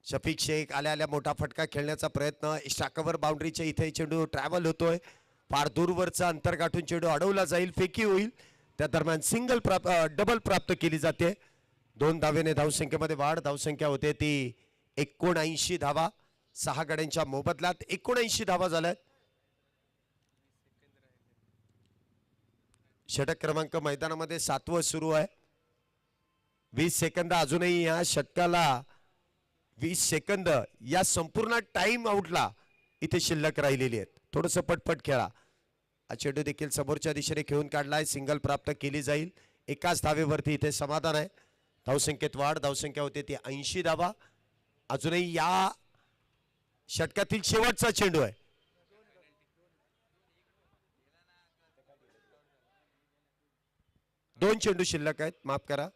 शफिक शेख आल्या मोठा फटका खेळण्याचा प्रयत्न. एक्स्ट्रा कव्हर बाउंड्रीच्या इथे चेंडू ट्रॅव्हल होतोय. फार दूरवरचा अंतर गाठून चेंडू अडवला जाईल, फेकी होईल. त्या दरम्यान डबल प्राप्त केली जाते. 2 धावेने धावसंख्येमध्ये वाढ. धावसंख्या होते ती 79 धावा 6 गाड्यांच्या मोबदल्यात. 79 धावा झाल्यात. षटक क्रमांक मैदानामध्ये 7वं सुरू आहे. 20 सेकंद अजूनही या षटकाला 20 सेकंद या संपूर्ण टाइम आउटला इथे शिल्लक राहिलेली आहेत. थोडस पटपट खेळा. चेंडू देखील समोरच्या दिशेने खेळून काढलाय. सिंगल प्राप्त केली जाईल. एकाच धावेवरती इथे समाधान आहे. धावसंख्येत वाढ. धावसंख्या होते ती 80 धावा. अजूनही या षटकातील शेवटचा चेंडू आहे. दोन चेंडू शिल्लक आहेत, माफ करा.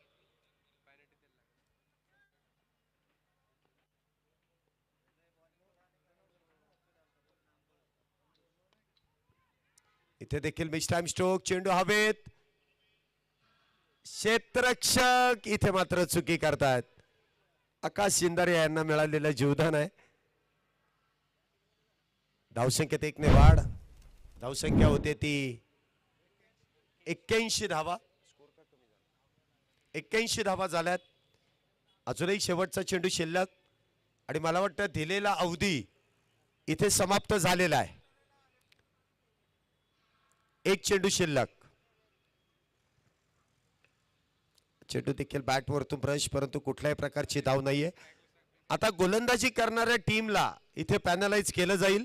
इथे देखील मिस टाइम स्ट्रोक. चेंडू हवेत. क्षेत्ररक्षक इथे मात्र चुकी करतात. आकाश शिंदारे यांना मिळालेलं जीवदान आहे. धावसंख्येत 1 ने वाढ. धावसंख्या होते ती 81 धावा. 81 धावा झाल्यात. अजूनही शेवटचा चेंडू शिल्लक आणि मला वाटतं दिलेला अवधी इथे समाप्त झालेला आहे. 1 चेंडू शिल्लक. चेंडू देखील बॅट वरतून ब्रश, परंतु कुठल्याही प्रकारची धाव नाहीये. आता गोलंदाजी करणाऱ्या टीमला इथे पॅनलाइज केलं जाईल,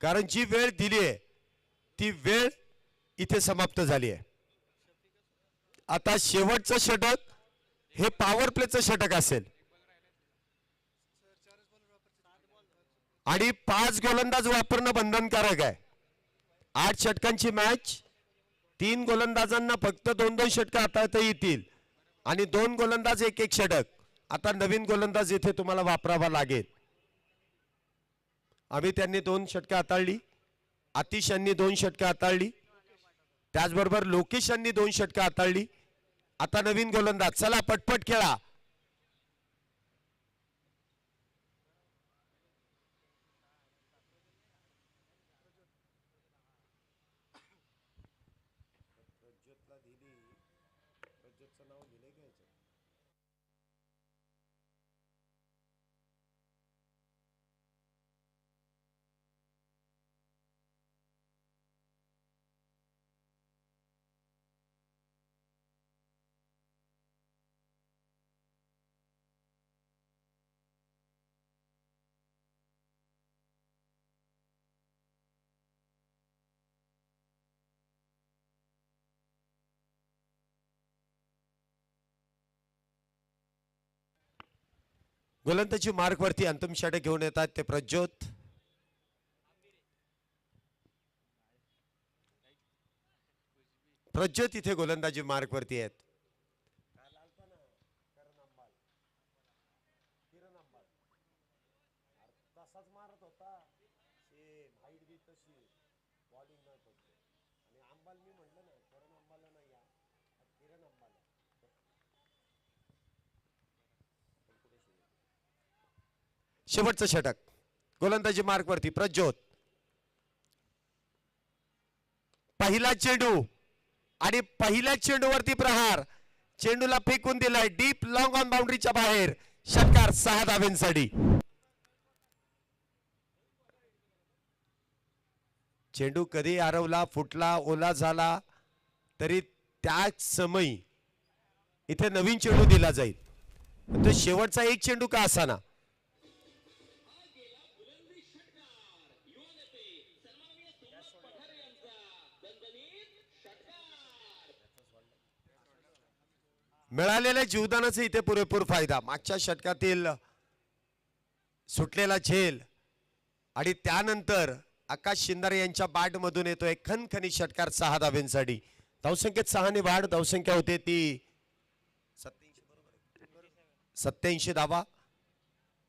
कारण जी वेळ दिली आहे ती वेळ इथे समाप्त झाली आहे. आता शेवटचं षटक हे पॉवर प्लेचं षटक असेल आणि 5 गोलंदाज वापरणं बंधनकारक आहे. 8 षटकांची मॅच. 3 गोलंदाजांना फक्त 2-2 षटक हाताळता येतील आणि 2 गोलंदाज 1-1 षटक. आता नवीन गोलंदाज इथे तुम्हाला वापरावा लागेल. अमित यांनी 2 षटकं हाताळली. आतिश यांनी 2 षटकं हाताळली. त्याचबरोबर लोकेश यांनी 2 षटकं हाताळली. आता नवीन गोलंदाज. चला पटपट खेळा. गोलंदाजी मार्क वरती अंतिम षटक घेऊन येतात ते प्रज्योत. प्रज्योत इथे गोलंदाजी मार्क वरती आहेत. शेवटचं षटक गोलंदाजी मार्क वरती प्रज्योत. पहिला चेंडू आणि पहिल्या चेंडूवरती प्रहार. चेंडूला फेकून दिलाय डीप लॉंग ऑन बाउंड्रीच्या बाहेर. षटकार 6 धावेंसाठी. चेंडू कधी हरवला, फुटला, ओला झाला तरी त्याच समयी इथे नवीन चेंडू दिला जाईल. तो शेवटचा 1 चेंडू का असाना. मिळालेल्या जीवदानाचा इथे पुरेपूर फायदा. मागच्या षटकातील सुटलेला झेल आणि त्यानंतर आकाश शिंदारे यांच्या बॅट मधून येतोय खणखणीत षटकार 6 धावेंसाठी. धावसंख्येत 6 ने वाढ. धावसंख्या होते ती 87 धावा.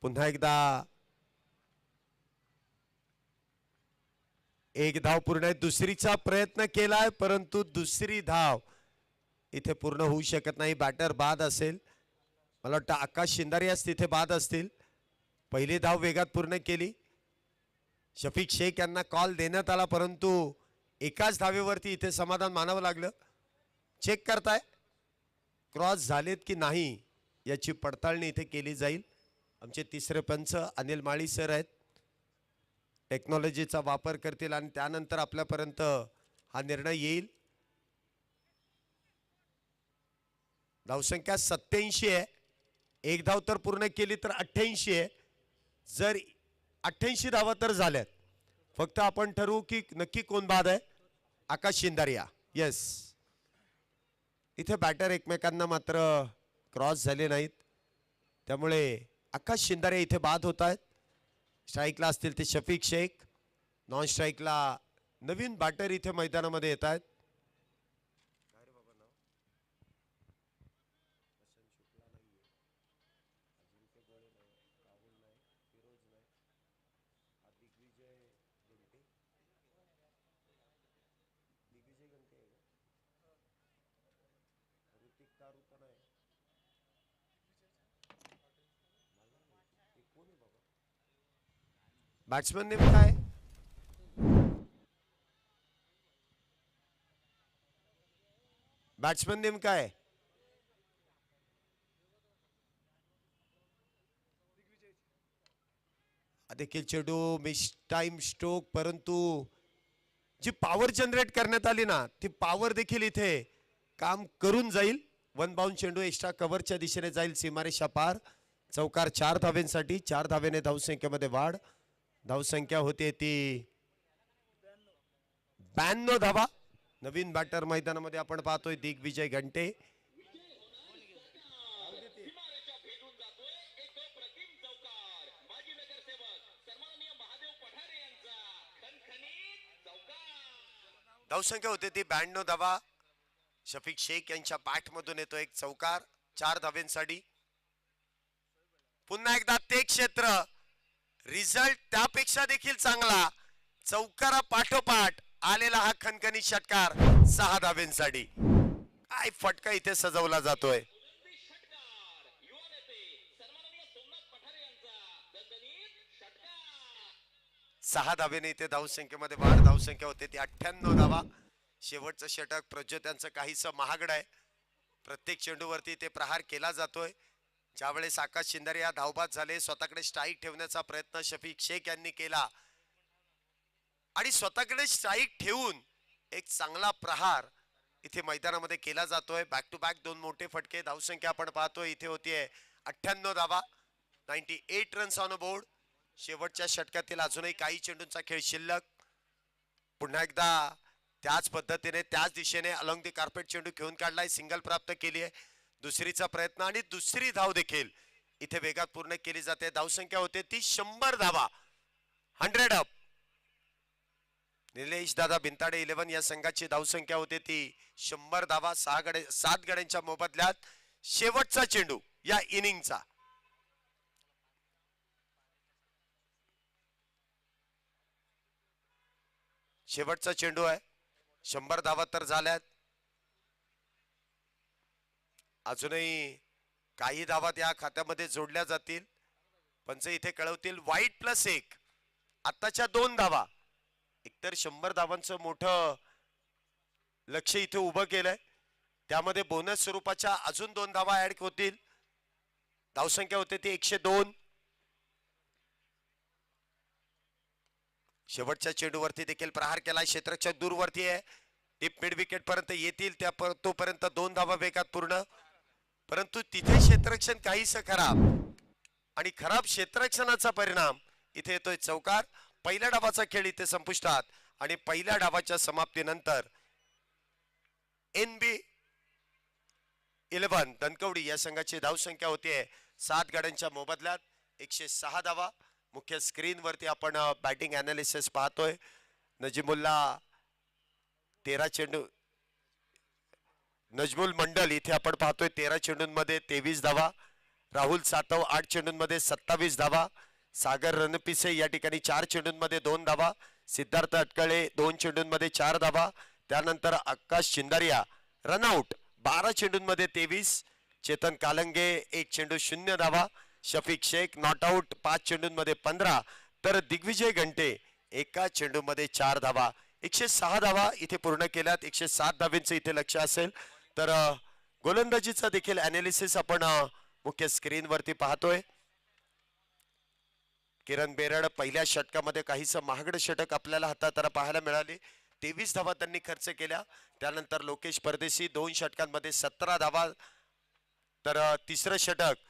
पुन्हा एकदा एक धाव पूर्ण आहे. दुसरीचा प्रयत्न केलाय परंतु दुसरी धाव इथे पूर्ण होऊ शकत नाही. बॅटर बाद असेल. मला वाटतं आकाश शिंदारियास तिथे बाद असतील. पहिली धाव वेगात पूर्ण केली. शफिक शेख यांना कॉल देण्यात आला परंतु एकाच धावेवरती इथे समाधान मानावं लागलं. चेक करताय क्रॉस झालेत की नाही याची पडताळणी इथे केली जाईल. आमचे तिसरे पंच अनिल माळी सर आहेत. टेक्नॉलॉजीचा वापर करतील आणि त्यानंतर आपल्यापर्यंत हा निर्णय येईल. धावसंख्या 87 आहे. एक धाव तर पूर्ण केली तर 88 आहे. जर 88 धावा तर झाल्यात. फक्त आपण ठरवू की नक्की कोण बाद आहे. आकाश शिंदारिया. येस. इथे बॅटर एकमेकांना मात्र क्रॉस झाले नाहीत त्यामुळे आकाश शिंदारिया इथे बाद होत आहेत. स्ट्राईकला असतील ते शफिक शेख. नॉन स्ट्राईकला नवीन बॅटर इथे मैदानामध्ये येत आहेत. बॅट्समन नेमका आहे. बॅट्समन नेमका आहे. देखील चेंडू मिस टाइम स्ट्रोक परंतु जी पॉवर जनरेट करण्यात आली ना ती पॉवर देखील इथे काम करून जाईल. वन बाउंड चेंडू एक्स्ट्रा कव्हरच्या दिशेने जाईल सीमारेषा पार. चौकार 4 धावेंसाठी. 4 धावेने धावसंख्येमध्ये वाढ. धावसंख्या होते ती 92 धावा. नवीन बॅटर मैदानामध्ये आपण पाहतोय दिग्विजय घंटे. धावसंख्या होते ती 92 धावा. शफिक शेख यांच्या बॅट मधून येतो एक चौकार 4 धावेंसाठी. पुन्हा एकदा ते क्षेत्र रिझल्ट त्यापेक्षा देखील चांगला. चौकारा पाठोपाठ आलेला हा खणखणीत षटकार 6 धावेंसाठी. काय फटका इथे सजवला जातोय. 6 धावेने इथे धावसंख्येमध्ये वाढ. धावसंख्या होते ती 98 धावा. शेवटचं षटक प्रज्योत यांचं काहीसं महागड आहे. प्रत्येक चेंडूवरती ते प्रहार केला जातोय. ज्यावेळेस आकाश शिंदारिया धावबाद झाले स्वतःकडे स्ट्राईक ठेवण्याचा प्रयत्न शफिक शेख यांनी केला आणि स्वतःकडे स्ट्राईक ठेवून एक चांगला प्रहार इथे मैदानामध्ये केला जातोय. बॅक टू बॅक 2 मोठे फटके. धावसंख्या आपण पाहतोय इथे होतीये 98 धावा. 98 रन्स ऑन बोर्ड. शेवटच्या षटकातील अजूनही काही चेंडूंचा खेळ शिल्लक. पुन्हा एकदा त्याच पद्धतीने त्याच दिशेने अलॉंग द कार्पेट चेंडू घेऊन काढलाय. सिंगल प्राप्त केली आहे. दुसरीचा प्रयत्न आणि दुसरी धाव देखील इथे वेगात पूर्ण केली जाते. धावसंख्या होते ती 100 धावा. 100 अप. निलेश दादा बिंताडे 11 या संघाची धावसंख्या होते ती 100 धावा. 7 गड्यांच्या मोबदल्यात शेवटचा चेंडू या इनिंगचा. शेवटचा चेंडू आहे. 100 धावा तर झाल्यात. अजूनही काही धावा त्या खात्यामध्ये जोडल्या जातील. पंच इथे कळवतील वाईट +1. आताच्या 2 धावा. एकतर 100 धावांचं मोठं लक्ष इथे उभं केलंय. त्यामध्ये बोनस स्वरूपाच्या अजून 2 धावा ऍड होतील. धावसंख्या होते ती 102. शेवटच्या चेंडूवरती देखील प्रहार केलाय. क्षेत्ररक्षक दूरवरती आहे. टिप मिड विकेट पर्यंत येतील त्या तोपर्यंत 2 धावा वेगात पूर्ण. परंतु तिथे क्षेत्ररक्षण काहीसं खराब आणि खराब क्षेत्ररक्षणाचा परिणाम इथे येतोय चौकार. पहिल्या डावाचा खेळ इथे संपुष्टात आणि पहिल्या डावाच्या समाप्तीनंतर NB 11 धनकवडी या संघाची धावसंख्या होतीये 7 गड्यांच्या मोबदल्यात 106 धावा. मुख्य स्क्रीन वरती आपण बॅटिंग अनालिसिस पाहतोय. नजीमुल्ला 13 चेंडू. नजमुल मंडल इथे आपण पाहतोय 13 चेंडूंमध्ये 23 धावा. राहुल सातव 8 चेंडूंमध्ये 27 धावा. सागर रणपिसे या ठिकाणी 4 चेंडूंमध्ये 2 धावा. सिद्धार्थ अटकळे 2 चेंडूंमध्ये 4 धावा. त्यानंतर आकाश चिंदारिया रनआउट 12 चेंडूंमध्ये 23. चेतन कालंगे 1 चेंडू 0 धावा. शफिक शेख नॉट आउट 5 चेंडूंमध्ये 15. तर दिग्विजय घंटे एका चेंडूमध्ये 4 धावा. 106 धावा इथे पूर्ण केल्यात. 107 धावांचं इथे लक्ष असेल. तर गोलंदाजीचा देखील अनालिसिस आपण मुख्य स्क्रीन वरती पाहतोय. किरण बेरड पहिल्या षटकामध्ये काहीसं महागडं षटक आपल्याला हातात पाहायला मिळाले. 23 धावा त्यांनी खर्च केल्या. त्यानंतर लोकेश परदेशी 2 षटकांमध्ये 17 धावा. तर तिसरं षटक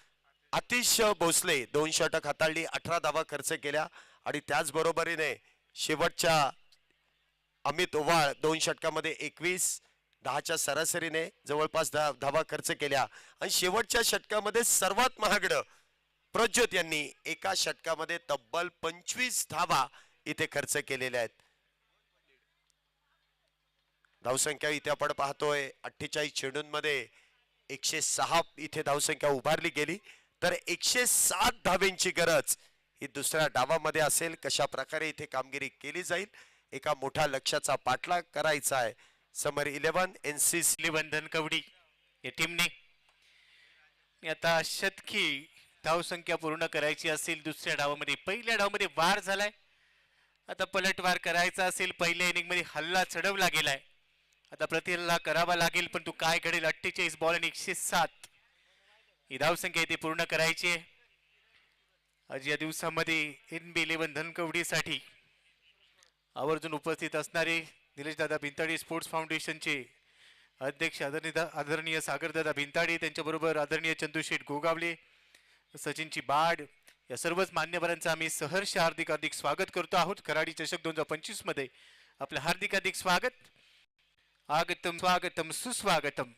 आतिश भोसले 2 षटक हाताळली 18 धावा खर्च केल्या. आणि त्याचबरोबरीने शेवटच्या अमित ओवाळ 2 षटकामध्ये 21 10च्या सरासरीने जवळपास धावा खर्च केल्या. आणि शेवटच्या षटकामध्ये सर्वात महागडं प्रज्योत यांनी एका षटकामध्ये तब्बल 25 धावा इथे खर्च केलेल्या आहेत. धावसंख्या इथे आपण पाहतोय 48 चेंडूंमध्ये 106 इथे धावसंख्या उभारली गेली. तर 107 धावेंची गरज ही दुसऱ्या डावामध्ये असेल. कशा प्रकारे इथे कामगिरी केली जाईल एका मोठ्या लक्ष्याचा पाठलाग करायचा आहे समर 11 NCC धनकवडी या टीमने. आता शतकी धावसंख्या पूर्ण करायची असेल दुसऱ्या डावामध्ये. पहिल्या डावामध्ये वार झालाय. आता पलटवार करायचा असेल. पहिल्या इनिंग मध्ये हल्ला चढवला गेलाय. आता प्रतिहल्ला करावा लागेल. पण तू काय घडेल 48 बॉल आणि 107 ही धावसंख्या इथे पूर्ण करायची आहे. आज या दिवसामध्ये NB11 धनकवडीसाठी आवर्जून उपस्थित असणारे निलेशदादा भिंताडे स्पोर्ट्स फाउंडेशनचे अध्यक्ष आदरणीय सागरदादा भिंताडे, त्यांच्याबरोबर आदरणीय चंदूशेठ गोगावले, सचिनची बाड या सर्वच मान्यवरांचं आम्ही सहर्ष हार्दिक स्वागत करतो आहोत. कराडी चषक 2025 मध्ये आपलं हार्दिक स्वागत. आगतम स्वागतम सुस्वागतम.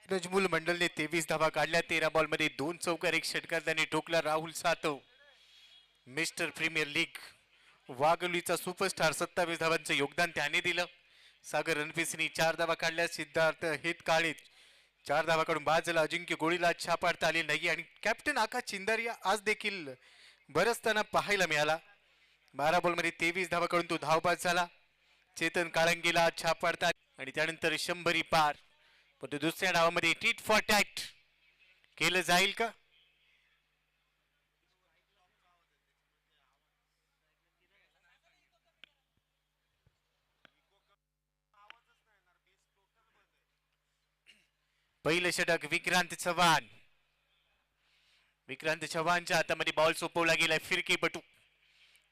नजमुल मंडलने 23 धावा काढल्या. 13 बॉल मध्ये 2 चौकार 1 षटकार त्यांनी ठोकला. Rahul Satav Mister Premier League वाघोलीचा सुपरस्टार 27 धावांचं योगदान त्याने दिलं. सागर रणपिसनी 4 धावा काढल्या. सिद्धार्थ हितकाळे 4 धावा काढून बाद झाला. अजिंक्य गोळीला छापाडता आले नाही. आणि कॅप्टन आकाश चिंदारिया आज देखील बरसताना पाहायला मिळाला. 12 बॉल मध्ये 23 धावा काढून तो धावबाद झाला. चेतन काळंगीला छापाडता आणि त्यानंतर 100 पार. पण दुसऱ्या डावामध्ये टीट फॉर टॅट केलं जाईल का? पहिलं षटक विक्रांत चव्हाण. विक्रांत चव्हाणच्या हातामध्ये बॉल सोपवला गेलाय. फिरकी बटू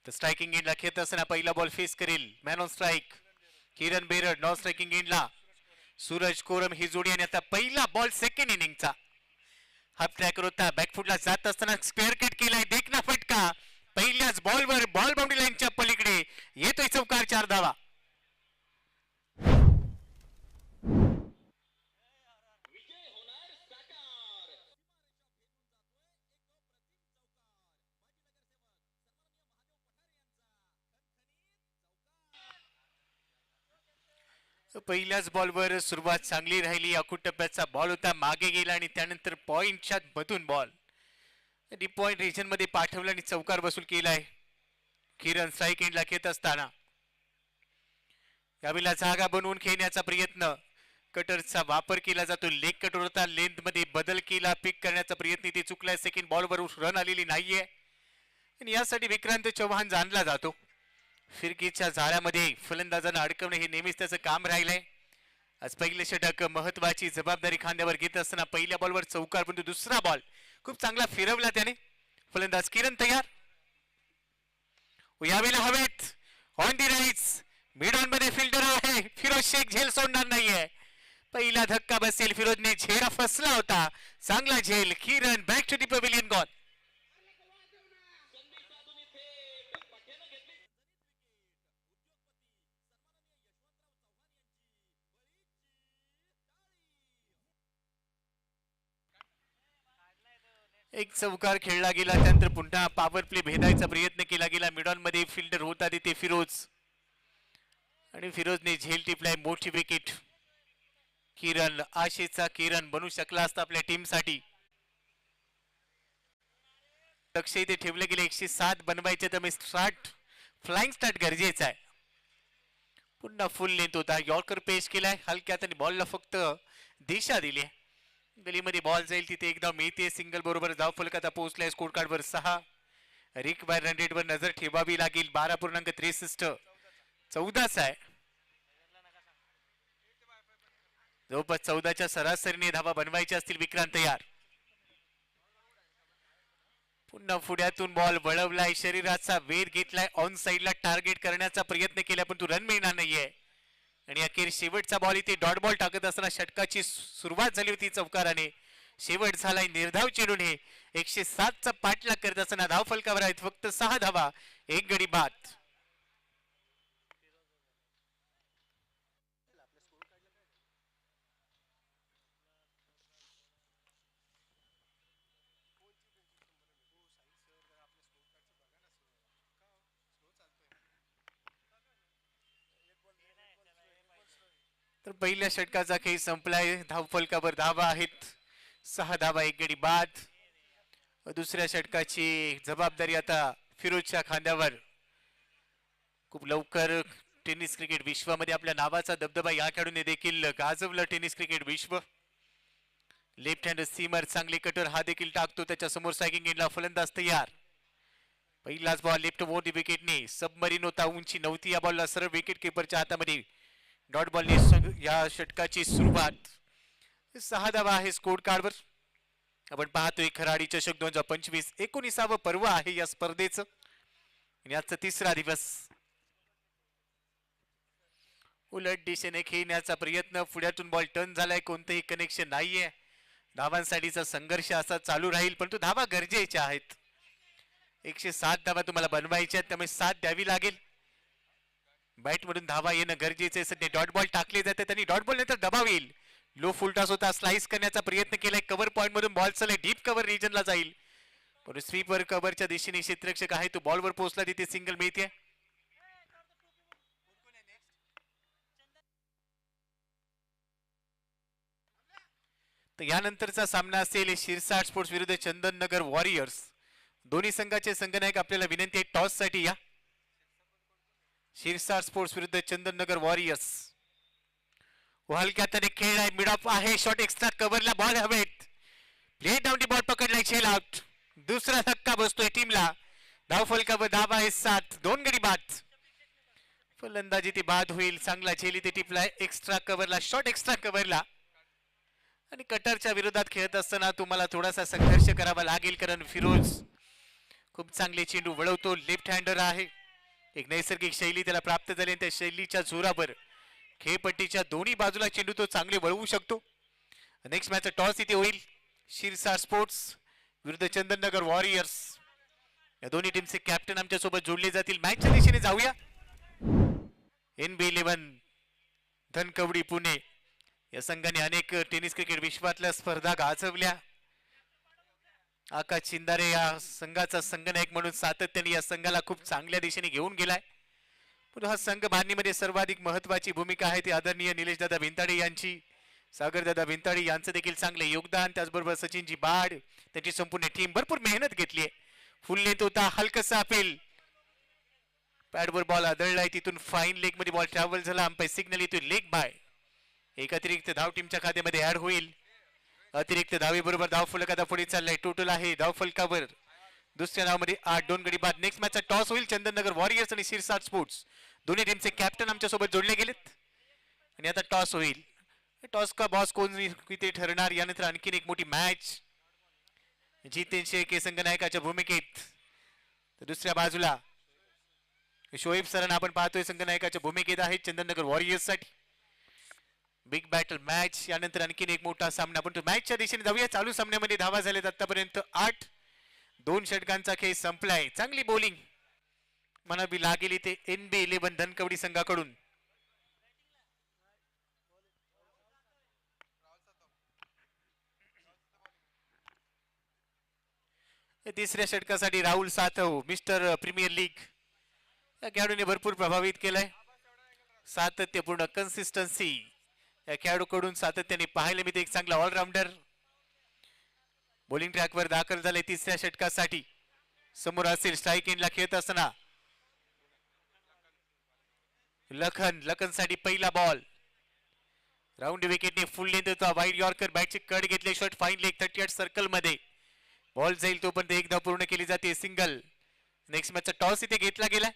तर स्ट्रायकिंग एंडला खेळत असताना पहिला बॉल फेस करेल. Man on strike Kiran Berad. Non striking एंडला सूरज कोरम ही जोडी. आणि आता पहिला बॉल सेकंड इनिंगचा. हाफ ट्रॅकर होता. बॅकफुटला जात असताना स्क्वेअर कट केलाय. देखना फटका पहिल्याच बॉलवर बॉल बाउंड्री लाईनच्या पलीकडे येतोय. चौकार 4 धावा. पहिल्याच बॉलवर सुरुवात चांगली राहिली. अकुट टप्प्याचा बॉल होता. मागे गेला आणि त्यानंतर पॉइंटच्या मधून बॉल डीप पॉइंट रिजन मध्ये पाठवला आणि चौकार वसूल केलाय. किरण स्ट्राईक एंडला खेळत असताना यावेळेला जागा बनवून खेळण्याचा प्रयत्न. कटरचा वापर केला जातो. लेग कटर होता. लेंथ मध्ये बदल केला. पिक करण्याचा प्रयत्न इथे चुकलाय. सेकंड बॉलवर रन आलेली नाहीये आणि यासाठी विक्रांत चव्हाण जाणला जातो. फिरकीच्या जाळ्यामध्ये फलंदाजांना अडकवणे हे नेहमीच त्याचं काम राहिलंय. आज पहिलं षटक महत्वाची जबाबदारी खांद्यावर घेत असताना पहिल्या बॉलवर चौकार. पण दुसरा बॉल खूप चांगला फिरवला त्याने. फलंदाज किरण तयार. यावेळेला हवेत on the rights mid on मध्ये फिल्डर आहे फिरोज शेख, झेल सोडणार नाहीये. पहिला धक्का बसेल, फिरोजने झेला फसला होता, चांगला झेल. Kiran back to the pavilion gone. एक चौकार खेळला गेला, त्यानंतर पुन्हा पॉवर प्ले भेदायचा प्रयत्न केला गेला. मिडॉन मध्ये फिल्डर होता तिथे फिरोज, आणि फिरोजने झेल टिपलाय. मोठी विकेट. किरण, आशेचा किरण बनू शकला असता आपल्या टीमसाठी. लक्ष इथे ठेवले गेले. 107 बनवायचे तर मी फ्लाइंग स्टार्ट गरजेचा आहे. पुन्हा फुल लेंथ होता. यॉर्कर पेश केलाय हलक्यात आणि बॉलला फक्त दिशा दिली. गलीमध्ये बॉल जाईल तिथे एकदा मिळते. सिंगल बरोबर धाव फलकात पोहोचलाय. स्कोर कार्ड वर 6. रिक बाय रन रेट वर नजर ठेवावी लागेल. 12.63 14चा आहे. जवळपास 14च्या सरासरीने धावा बनवायच्या असतील. विक्रांत तयार. पुन्हा पुढ्यातून बॉल वळवलाय. शरीराचा वेध घेतलाय. ऑन साइडला टार्गेट करण्याचा प्रयत्न केला पण तू रन मिळणार नाहीये. आणि अखेर शेवटचा बॉल इथे डॉट बॉल टाकत असताना षटकाची सुरुवात झाली होती चौकाराने. शेवट झालाय निर्धाव चेंडूने. 107चा पाठलाग करत असताना धाव फलकावर आहेत फक्त 6 धावा, 1 गडी बाद. तर पहिल्या षटकाचा खेळ संपलाय. धावफलकावर धावा आहेत 6 धावा, 1 गडी बाद. दुसऱ्या षटकाची जबाबदारी आता फिरोजच्या खांद्यावर. खूप लवकर टेनिस क्रिकेट विश्वामध्ये आपल्या नावाचा दबदबा या खेळाडूने देखील गाजवलं. टेनिस क्रिकेट विश्व. लेफ्ट हँड सीमर चांगली कटर हा देखील टाकतो. त्याच्या समोर स्ट्रायकिंग एंडला फलंदाज तयार. पहिलाच बॉल लेफ्ट ओव्हर दी विकेटने. सबमरीन होता, उंची नव्हती या बॉलला. सरळ विकेट किपरच्या हातामध्ये डॉट बॉलने या षटकाची सुरुवात. 6 धावा आहे स्कोर कार्डवर. आपण पाहतोय खराडी चषक 2025 19वा पर्व आहे या स्पर्धेचं आणि आजचा 3रा दिवस. उलट दिशेने खेळण्याचा प्रयत्न. पुढ्यातून बॉल टर्न झालाय. कोणतेही कनेक्शन नाहीये. धावांसाठीचा संघर्ष असा चालू राहील परंतु धावा गरजेच्या आहेत. 107 धावा तुम्हाला बनवायच्या आहेत त्यामुळे 7 द्यावी लागेल. बॅट मधून धावा येणं गरजेचे. सध्या डॉट बॉल टाकले जातात आणि डॉट बॉल नंतर दबाव येईल. लो फुल टॉस होता, स्लाइस करण्याचा प्रयत्न केलाय. कव्हर पॉइंट मधून बॉल चाललाय. डीप कव्हर रिजनला जाईल पण स्वीपर कव्हरच्या दिशेने क्षेत्ररक्षक आहे तो बॉलवर पोहोचला. तिथे सिंगल मिळते. तर यानंतरचा सामना असेल शिरसाट स्पोर्ट्स विरुद्ध चंदननगर वॉरियर्स. दोन्ही संघाचे संघनायक आपल्याला विनंती आहे टॉस साठी या. शिरसाट स्पोर्ट्स विरुद्ध चंदननगर वॉरियर्स. हलक्यात खेळ आहे. मिड ऑफ आहे. शॉट एक्स्ट्रा कव्हरला बॉल हवेत. प्ले डाऊन दी बॉल पकडलाय. झेल आउट. दुसरा धक्का बसतोय टीमला. धाव फलकावर धावा आहे 7, 2 गडी बाद. फलंदाजी ती बाद होईल. चांगला झेल इथे टिपलाय. एक्स्ट्रा कव्हरला, शॉट एक्स्ट्रा कव्हरला. आणि कटरच्या विरोधात खेळत असताना तुम्हाला थोडासा संघर्ष करावा लागेल कारण फिरोज खूप चांगले चेंडू वळवतो. लेफ्ट हँडर आहे. एक नैसर्गिक शैली त्याला प्राप्त झाली आणि त्या शैलीच्या जोरावर खेळपट्टीच्या दोन्ही बाजूला चेंडू तो चांगले वळवू शकतो. नेक्स्ट मॅच टॉस इथे होईल. शिरसाट स्पोर्ट्स विरुद्ध चंदननगर वॉरियर्स. या दोन्ही टीमचे कॅप्टन आमच्या सोबत जोडले जातील. मॅचच्या दिशेने जाऊया. NB11 धनकवडी पुणे या संघाने अनेक टेनिस क्रिकेट विश्वातल्या स्पर्धा गाजवल्या. आकाश चिंदारे या संघाचा संघनायक म्हणून सातत्याने या संघाला खूप चांगल्या दिशेने घेऊन गेलाय. पण हा संघ बांधणीमध्ये सर्वाधिक महत्वाची भूमिका आहे ती आदरणीय निलेशदादा भिंताडे यांची. सागरदादा भिंताडे यांचं देखील चांगले योगदान. त्याचबरोबर सचिनजी बाड त्यांची संपूर्ण टीम भरपूर मेहनत घेतली आहे. फुल नेत होता. हलकसा अपील. पॅडवर बॉल आदळलाय. तिथून फाईन लेग मध्ये बॉल ट्रॅव्हल झाला. अंपायर सिग्नल येतो लेग बाय. एक अतिरिक्त धाव टीमच्या खात्यामध्ये ऍड होईल. अतिरिक्त धावे बरोबर धाव फलक आता पुढे चाललाय. टोटल आहे धाव फलकावर दुसऱ्या धावमध्ये 8, 2 गडी बाद. नेक्स्ट मॅचचा टॉस होईल. चंदननगर वॉरियर्स आणि शिरसाट स्पोर्ट्स दोन्ही टीमचे कॅप्टन आमच्या सोबत जोडले गेलेत आणि आता टॉस होईल. टॉस का बॉस कोण किती ठरणार यानंतर आणखीन एक मोठी मॅच. जितेन शेळके संघनायकाच्या भूमिकेत तर दुसऱ्या बाजूला शोएब सरांना आपण पाहतोय संघनायकाच्या भूमिकेत आहेत चंदननगर वॉरियर्स साठी. बिग बॅटल मॅच यानंतर आणखीन एक मोठा सामना. पण मॅचच्या दिशेने जाऊया. चालू सामन्यामध्ये धावा झालेत आतापर्यंत 8. 2 षटकांचा खेळ संपलाय. चांगली बॉलिंग म्हणावी लागेल इथे NB11 धनकवडी संघाकडून. तिसऱ्या षटकासाठी Rahul Satav Mister Premier League या खेळाडूने भरपूर प्रभावित केलाय. सातत्यपूर्ण कन्सिस्टन्सी या खेळाडूकडून सातत्याने पाहायला मिळते. एक चांगला ऑलराऊंडर बॉलिंग ट्रॅकवर दाखल झाले तिसऱ्या षटकासाठी. समोर असेल स्ट्राईक एंडला खेळत असताना लखनसाठी पहिला बॉल. राऊंड विकेटने फुल लेंथ होता. वाईड यॉर्कर बॅटची कट घेतले. शॉट फाईन लेग 38 सर्कल मध्ये बॉल जाईल तोपर्यंत एकदा पूर्ण केली जाते. सिंगल. नेक्स्ट मॅचचा टॉस इथे घेतला गेला.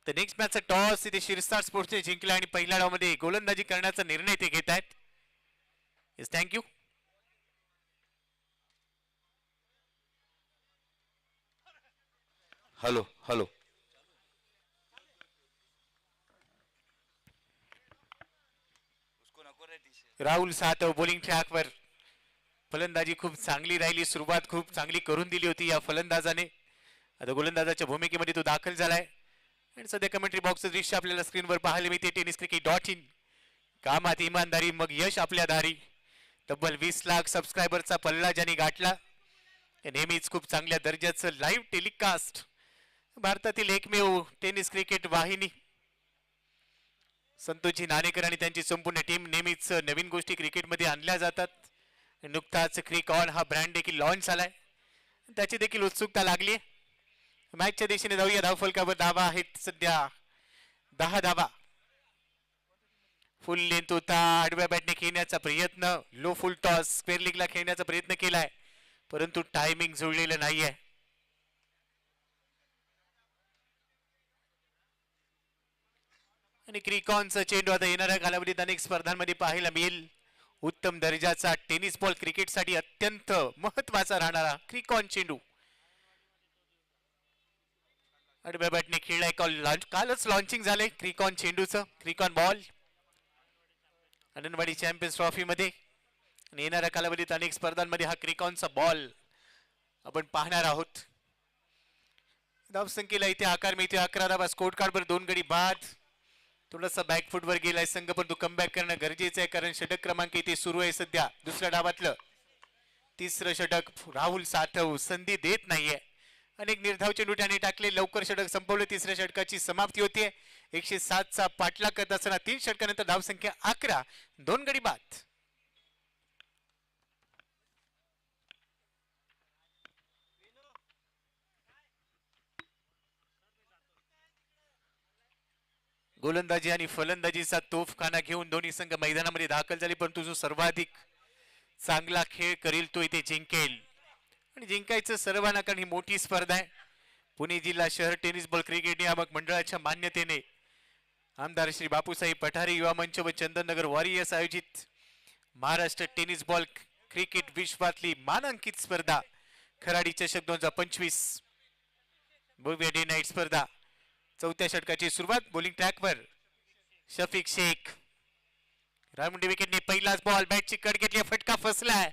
तर नेक्स्ट मॅचचा टॉस इथे शिरसाट स्पोर्ट्सने जिंकला आणि पहिल्या डावमध्ये गोलंदाजी करण्याचा निर्णय ते घेत आहेत. Yes thank you. Hello hello. Rahul Satav bowling ट्रॅकवर. फलंदाजी खूप चांगली राहिली. सुरुवात खूप चांगली करून दिली होती या फलंदाजाने. आता गोलंदाजाच्या भूमिकेमध्ये तो दाखल झालाय आणि सध्या कमेंट्री बॉक्सचं दृश्य आपल्याला स्क्रीनवर पाहायला मिळते. tenniscricket.in. कामात इमानदारी मग यश आपल्या दारी. तब्बल 20 लाख सबस्क्रायबरचा पल्ला ज्यांनी गाठला. नेहमीच खूप चांगल्या दर्जाचं लाईव्ह टेलिकास्ट. भारतातील एकमेव टेनिस क्रिकेट वाहिनी. संतोषजी नाणेकर आणि त्यांची संपूर्ण टीम नेहमीच नवीन गोष्टी क्रिकेटमध्ये आणल्या जातात. नुकताच क्रिक ऑन हा ब्रँड देखील लॉन्च झालाय. त्याची देखील उत्सुकता लागली. मॅचच्या दिशेने जाऊया. धावफलकावर धावा आहेत सध्या 10 धावा. फुल लेंथ होता. आडव्या बॅटने खेळण्याचा प्रयत्न. लो फुल टॉस स्क्वेअर लीगला खेळण्याचा प्रयत्न केलाय परंतु टायमिंग जुळलेलं नाहीये. आणि क्रिकॉनचा चेंडू आता येणाऱ्या कालावधीत अनेक स्पर्धांमध्ये पाहायला मिळेल. उत्तम दर्जाचा टेनिस बॉल क्रिकेटसाठी अत्यंत महत्वाचा राहणारा क्रिकॉन चेंडू. आडव्या बॅटने खेळलाय. कालच लॉन्चिंग झाले क्रिकॉन चेंडूचं. क्रिकॉन बॉल आनंदवाडी चॅम्पियन्स ट्रॉफी मध्ये आणि येणाऱ्या कालावधीत अनेक स्पर्धांमध्ये हा क्रिकॉनचा बॉल आपण पाहणार आहोत. धावसंख्येला इथे आकार मिळते 11 धावा. स्कोर कार्ड वर 2 गडी बाद. थोडासा बॅकफुटवर गेलाय संघ परंतु कमबॅक करणं गरजेचं आहे कारण षटक क्रमांक इथे सुरू आहे सध्या दुसऱ्या डावातलं. तिसरं षटक राहुल सातव संधी देत नाहीये. अनेक निर्धाव चेंडू त्याने टाकले. लवकर षटक संपवले. तिसऱ्या षटकाची समाप्ती होते. 107 चा पाठलाग करत असताना 3 षटकानंतर धावसंख्या 11. 2 गडी बाद. गोलंदाजी आणि फलंदाजीचा तोफखाना घेऊन दोन्ही संघ मैदानामध्ये दाखल झाले परंतु जो सर्वाधिक चांगला खेळ करेल तो इथे जिंकेल आणि जिंकायचं सर्वांना कारण ही मोठी स्पर्धा आहे. पुणे जिल्हा शहर टेनिस बॉल क्रिकेट नियामक मंडळाच्या मान्यतेने आमदार श्री बापूसाहेब पठारे युवा मंच व चंदननगर वॉरियर्स आयोजित महाराष्ट्र टेनिस बॉल क्रिकेट विश्वातली मानांकित स्पर्धा खराडी चषक 2025 भव्य डे नाईट स्पर्धा. चौथ्या षटकाची सुरुवात. बॉलिंग ट्रॅकवर शफिक शेख. राऊंड विकेटने पहिलाच बॉल. बॅटची कट घेतली. फटका फसलाय.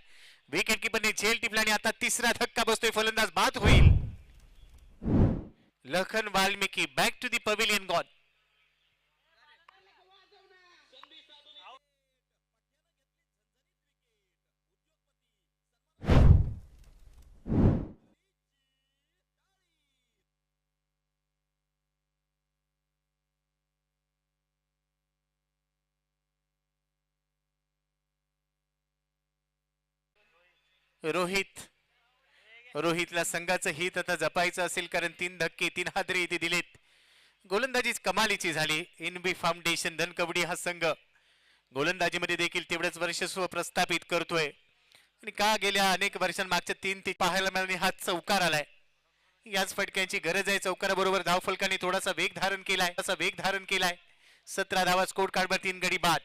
विकेट कीपरने झेल टिपला आणि आता तिसरा धक्का बसतोय. फलंदाज बाद होईल. Lakhan Valmiki back to the pavilion gone. रोहितला संघाचं हित आता जपायचं असेल कारण 3 धक्के 3 हादरे इथे दिलेत. गोलंदाजी कमालीची झाली. NB फाउंडेशन धनकवडी हा संघ गोलंदाजीमध्ये देखील तेवढंच वर्चस्व प्रस्थापित करतोय आणि का गेल्या अनेक वर्षांमागच्या 3 ते पाहायला मिळाले हा चौकार आलाय. याच फटक्यांची गरज आहे. चौकाराबरोबर धावफलकाने थोडासा वेग धारण केलाय. 17 धावा स्कोर कार्डवर 3 गडी बाद.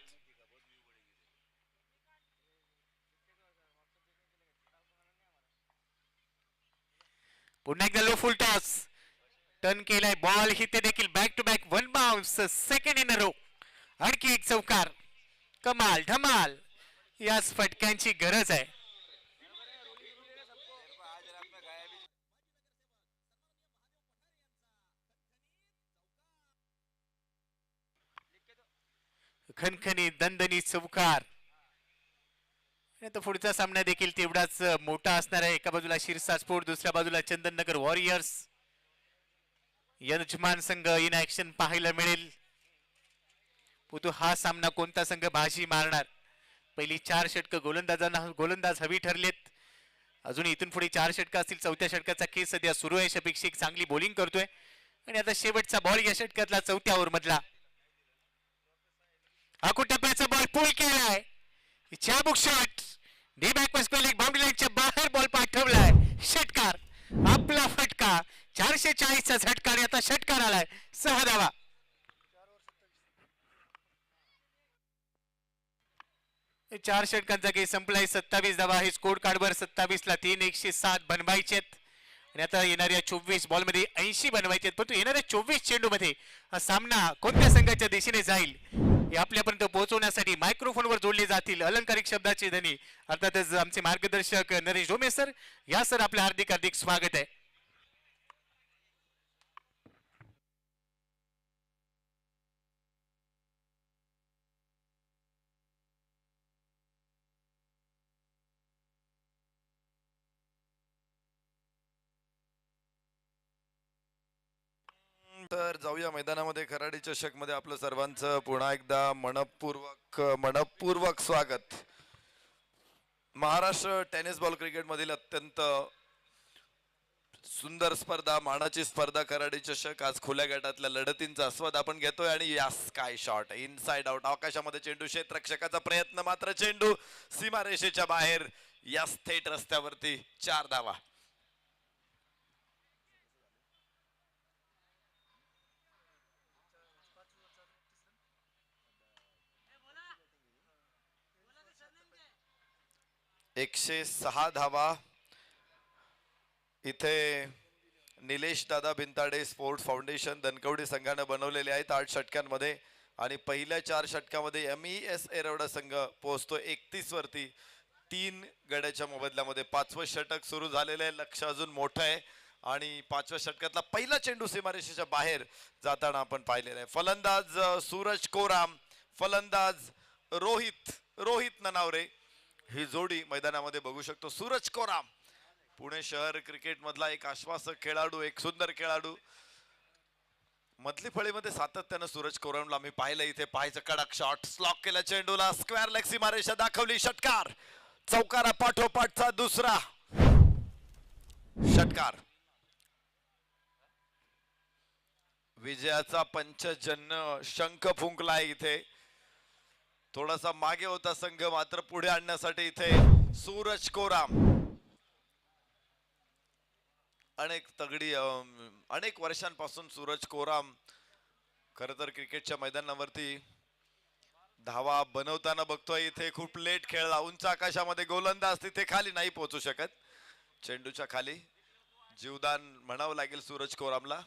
पुन्हा एकदा लो फुल टॉस टर्न केलाय बॉल हिते देखील back to back one bounce second in a row. आणखी एक चौकार. कमाल धमाल याच फटक्यांची गरज आहे. खनखनी दणदणी चौकार. आता पुढचा सामना देखील तेवढाच मोठा असणार आहे. एका बाजूला शिरसा स्पोर्ट, दुसऱ्या बाजूला चंदननगर वॉरियर्स. यजमान संघ इन ऍक्शन पाहायला मिळेल. पुतो हा सामना कोणता संघ बाजी मारणार. पहिली 4 षटक गोलंदाज हवी ठरलेत. अजून इथून पुढे 4 षटक असतील. चौथ्या षटकाचा खेळ सध्या सुरू आहे. शफिक शेख चांगली बॉलिंग करतोय आणि आता शेवटचा बॉल या षटकातला चौथ्या ओव्हर मधला. टप्प्याचा बॉल पूल केलाय. चाबुक शॉट डी बॅक एक बाउंड्री लाईनच्या बाहेर बॉल पाठवलाय. षटकार आपला फटका 440 चा झटका आणि आता षटकार आलाय 6 धावा. चार षटकांचा गेम संपलाय. 27 धावा आहे स्कोर कार्डवर. 27 ला 3 107 बनवायचे आणि आता येणाऱ्या 24 बॉल मध्ये 80 बनवायचे. परंतु येणाऱ्या 24 चेंडू मध्ये हा सामना कोणत्या संघाच्या दिशेने जाईल हे आपल्यापर्यंत पोहोचवण्यासाठी मायक्रोफोनवर जोडले जातील अलंकारिक शब्दाचे धनी अर्थातच आमचे मार्गदर्शक नरेश डोमे सर. या सर आपलं हार्दिक हार्दिक स्वागत आहे. तर जाऊया मैदानामध्ये. खराडी चषक मध्ये आपलं सर्वांचं पुन्हा एकदा मनपूर्वक स्वागत. महाराष्ट्र टेनिस बॉल क्रिकेट मधील अत्यंत सुंदर स्पर्धा, मानाची स्पर्धा खराडी चषक. आज खुल्या गटातल्या लढतींचा आस्वाद आपण घेतोय आणि या स्काय शॉट इनसाइड आउट आकाशामध्ये चेंडू. क्षेत्ररक्षकाचा प्रयत्न मात्र चेंडू सीमारेषेच्या बाहेर. या थेट रस्त्यावरती 4 धावा. एकशे 6 धावा इथे निलेश दादा भिंताडे स्पोर्ट फाउंडेशन धनकवडी संघाने बनवलेले आहेत 8 षटकांमध्ये. आणि पहिल्या 4 षटकामध्ये MES एरवडा संघ पोहोचतो 31 वरती 3 गड्याच्या मोबदल्यामध्ये. 5वं षटक सुरू झालेलं आहे. लक्ष अजून मोठं आहे आणि 5व्या षटकातला पहिला चेंडू सीमारेषेच्या बाहेर जाताना आपण पाहिलेला आहे. फलंदाज सूरज कोराम, फलंदाज रोहित ननावरे ही जोडी मैदानामध्ये बघू शकतो. सूरज कोराम पुणे शहर क्रिकेट मधला एक आश्वासक खेळाडू, एक सुंदर खेळाडू. मधली फळीमध्ये सातत्यानं सूरज कोरामला आम्ही पाहिलं. इथे पाहायचं कडक शॉट स्लॉक केला चेंडूला. स्क्वेअर लेग सीमारेषा दाखवली. षटकार. चौकारा पाठोपाठचा दुसरा षटकार. विजयाचा पंचजन्य शंख फुंकलाय इथे. थोडासा मागे होता संघ मात्र पुढे आणण्यासाठी इथे सूरज कोराम अनेक वर्षांपासून सूरज कोराम खरं तर क्रिकेटच्या मैदानावरती धावा बनवताना बघतोय. इथे खूप लेट खेळला. उंच आकाशामध्ये गोलंदाज तिथे खाली नाही पोहोचू शकत. चेंडूच्या खाली जीवदान म्हणावं लागेल सूरज कोरामला.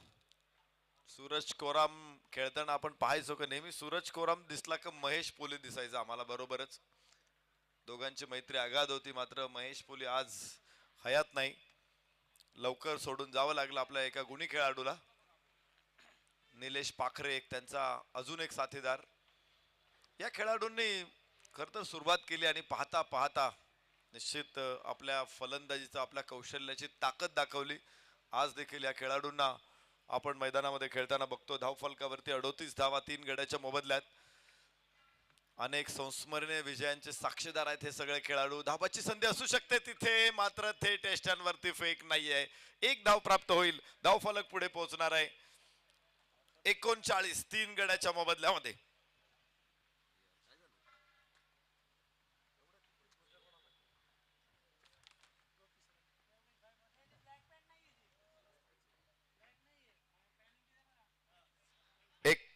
सूरज कोराम खेळताना आपण पाहायचो की नेहमी सूरज कोराम दिसला का महेश पोली दिसायचा आम्हाला बरोबरच. दोघांची मैत्री अगाध होती. मात्र महेश पोली आज हयात नाही. लवकर सोडून जावं लागलं आपल्या एका गुणी खेळाडूला. निलेश पाखरे एक त्यांचा अजून एक साथीदार. या खेळाडूंनी खरं तर सुरुवात केली आणि पाहता पाहता निश्चित आपल्या फलंदाजीचा, आपल्या कौशल्याची ताकद दाखवली. आज देखील या खेळाडूंना आपण मैदानामध्ये खेळताना बघतो. धावफलकावरती 38 धावा 3 गड्याच्या मोबदल्यात. अनेक संस्मरणीय विजयांचे साक्षीदार आहेत हे सगळे खेळाडू. धाबाची संधी असू शकते तिथे मात्र थेट यष्ट्यांवरती फेक नाहीये. 1 धाव प्राप्त होईल. धावफलक पुढे पोहोचणार आहे 39 3 गड्याच्या मोबदल्यामध्ये.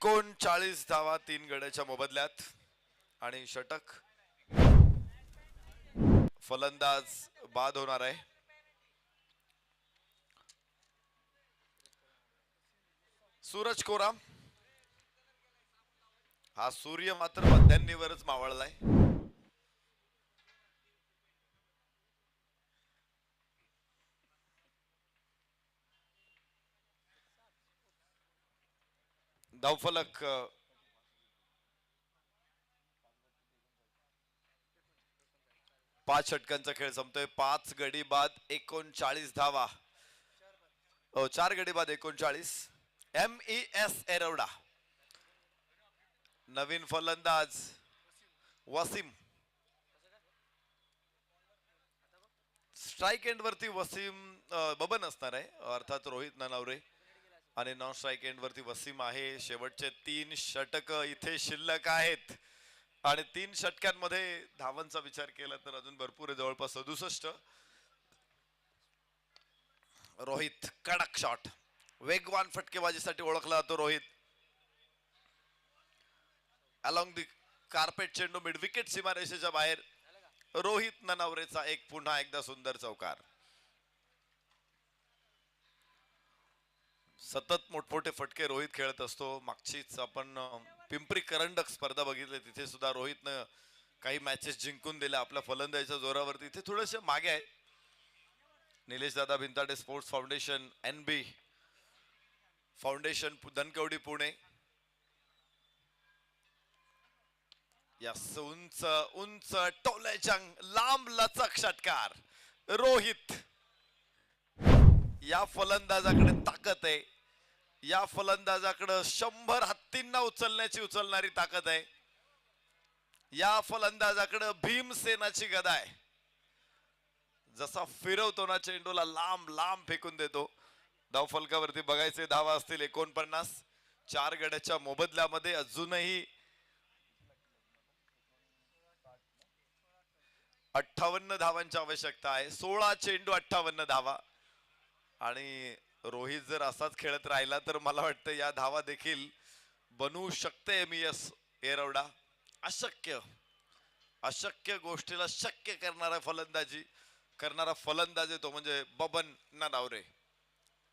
39 धावा 3 गड्याच्या मोबदल्यात आणि षटक. फलंदाज बाद होणार आहे. सूरज कोराम. हा सूर्य मात्र मध्यान्हीवरच मावळलाय. धावफलक 5 षटकांचा खेळ संपतोय. 5 गडी बाद 39 धावा. 4 गडी बाद 39. MES एरवडा. नवीन फलंदाज वसीम. स्ट्राइक एंड वरती वसीम बबन असणार आहे, अर्थात रोहित ननावरे. आणि नॉन स्ट्राइक एंड वरती वसीम आहे. शेवटचे 3 षटक इथे शिल्लक आहेत आणि 3 षटकांमध्ये धावांचा विचार केला तर अजून भरपूर आहे, जवळपास 67. रोहित कडक शॉट, वेगवान फटकेबाजीसाठी ओळखला जातो रोहित. अलॉंग दी कार्पेट चेंडू मिड विकेट सीमारेषेच्या बाहेर. रोहित ननावरेचा एक पुन्हा एकदा सुंदर चौकार. सतत मोठमोठे फटके रोहित खेळत असतो. मागचीच आपण पिंपरी करंडक स्पर्धा बघितली, तिथे सुद्धा रोहितनं काही मॅचेस जिंकून दिल्या आपल्या फलंदाजीच्या जोरावरती. इथे थोडेसे मागे आहे. निलेश दादा Bhintade sports foundation, NB foundation Dhankawadi Pune. Yes, उंच उंच टोलेचंग लांब लचक षटकार. रोहित, या फलंदाजाकडे ताकद आहे. या फलंदाजाकडे 100 हत्तींना उचलणारी ताकद आहे. या फलंदाजाकडे भीमसेनाची गदा आहे. जसा फिरवतो ना चेंडूला लांब लांब फेकून देतो. धावफलकावरती बघायचे धावा असतील 49. 4 गड्याच्या मोबदल्यामध्ये अजूनही 58 धावांची आवश्यकता आहे. 16 चेंडू 58 धावा. आणि रोहित जर असाच खेळत राहिला तर मला वाटतं या धावा देखील बनवू शकते MES एरवडा. अशक्य गोष्टीला शक्य करणारा फलंदाज तो म्हणजे बबन ननावरे.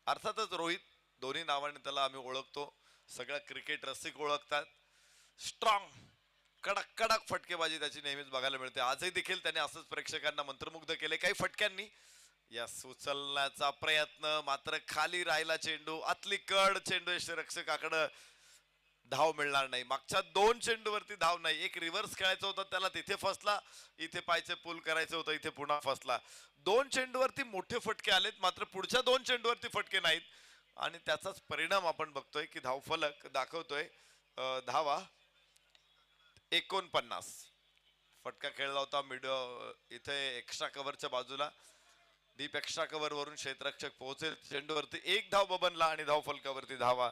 अर्थातच रोहित, दोन्ही नावाने त्याला आम्ही ओळखतो, सगळ्या क्रिकेट रसिक ओळखतात. स्ट्रॉंग कडक कडक फटकेबाजी त्याची नेहमीच बघायला मिळते. आजही देखील त्याने असंच प्रेक्षकांना मंत्रमुग्ध केले काही फटक्यांनी. यस, उचलण्याचा प्रयत्न मात्र खाली राहिला चेंडू. आतली कड चेंडू यष्टिरक्षकाकडे धाव मिळणार नाही. मागच्या 2 चेंडूवरती धाव नाही. एक रिव्हर्स खेळायचा होता त्याला, तिथे फसला. इथे पायचे पूल करायचं होतं, इथे पुन्हा फसला. 2 चेंडूवरती मोठे फटके आलेत, मात्र पुढच्या 2 चेंडूवरती फटके नाहीत. आणि त्याचाच परिणाम आपण बघतोय की धावफलक दाखवतोय धावा 49. फटका खेळला होता मिड इथे एक्स्ट्रा कव्हरच्या बाजूला. डीप एक्स्ट्रा कव्हर वरून क्षेत्ररक्षक पोहोचेल चेंडूवरती. 1 धाव बबनला आणि धावफलकावरती धावा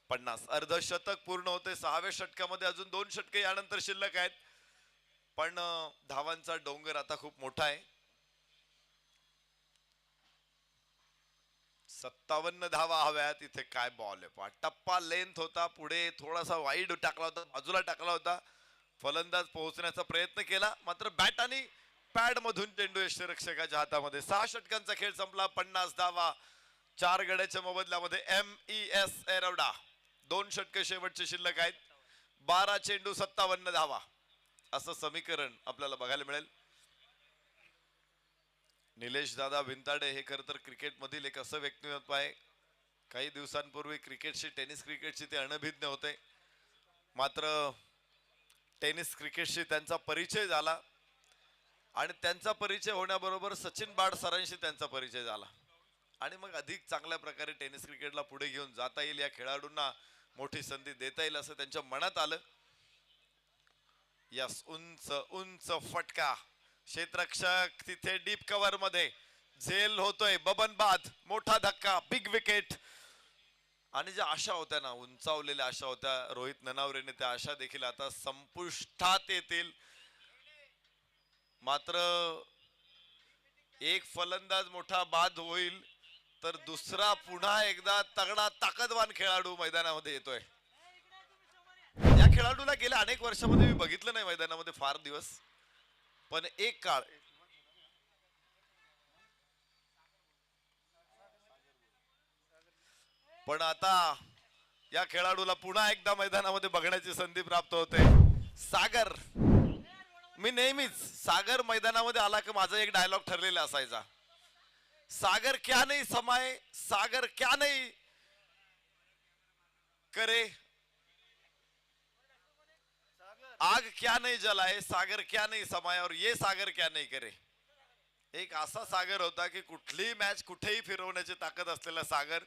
50. अर्धशतक पूर्ण होते. 6व्या षटकामध्ये अजून 2 षटके यानंतर शिल्लक आहेत, पण धावांचा डोंगर आता खूप मोठा आहे. 57 धावा हव्यात. इथे काय बॉल आहे, टप्पा लेंथ होता, पुढे थोडासा वाईड टाकला होता, बाजूला टाकला होता. फलंदाज पोहोचण्याचा प्रयत्न केला, मात्र बॅट आणि पॅड मधून चेंडू यष्टिरक्षकाच्या हातामध्ये. 6 षटकांचा खेळ संपला. 50 धावा 4 गड्याच्या मोबदल्यामध्ये MES एरवडा. 2 षटके शेवटचे शिल्लक आहेत. 12 चेंडू 57 धावा असं समीकरण आपल्याला बघायला मिळेल. निलेश दादा भिंताडे हे खरं तर क्रिकेट मधील एक असं व्यक्तिमत्व आहे. काही दिवसांपूर्वी टेनिस क्रिकेटशी ते अनभिज्ञ होते, मात्र टेनिस क्रिकेटशी त्यांचा परिचय झाला आणि त्यांचा परिचय होण्याबरोबर सचिन बाड सरांशी त्यांचा परिचय झाला आणि मग अधिक चांगल्या प्रकारे टेनिस क्रिकेटला पुढे घेऊन जाता येईल, या खेळाडूंना मोठी संधी देता येईल असं त्यांच्या मनात आलं. यस, उंच उंच फटका. क्षेत्ररक्षक तिथे डीप कव्हर मध्ये झेल होतोय. बबन बाद, मोठा धक्का, बिग विकेट. आणि ज्या आशा होत्या ना, उंचावलेल्या आशा होत्या रोहित ननावरेने, त्या आशा देखील आता संपुष्टात येतील. मात्र एक फलंदाज मोठा बाद होईल तर दुसरा पुन्हा एकदा तगडा ताकदवान खेळाडू मैदानामध्ये येतोय. खेळाडूला गेल्या अनेक वर्षामध्ये मी बघितलं नाही मैदानामध्ये फार दिवस, पण एक काळ पण आता या खेळाडूला पुन्हा एकदा मैदानामध्ये बघण्याची संधी प्राप्त होते. सागर, मी नेहमीच सागर मैदानामध्ये आला की माझा एक डायलॉग ठरलेला असायचा, सागर क्या नहीं समाये, सागर क्या नहीं करे, आग क्या नहीं जलाए, सागर क्या नहीं समाये और ये सागर क्या नहीं करे. एक असा सागर होता की कुठलीही मॅच कुठेही फिरवण्याची ताकद असलेला सागर.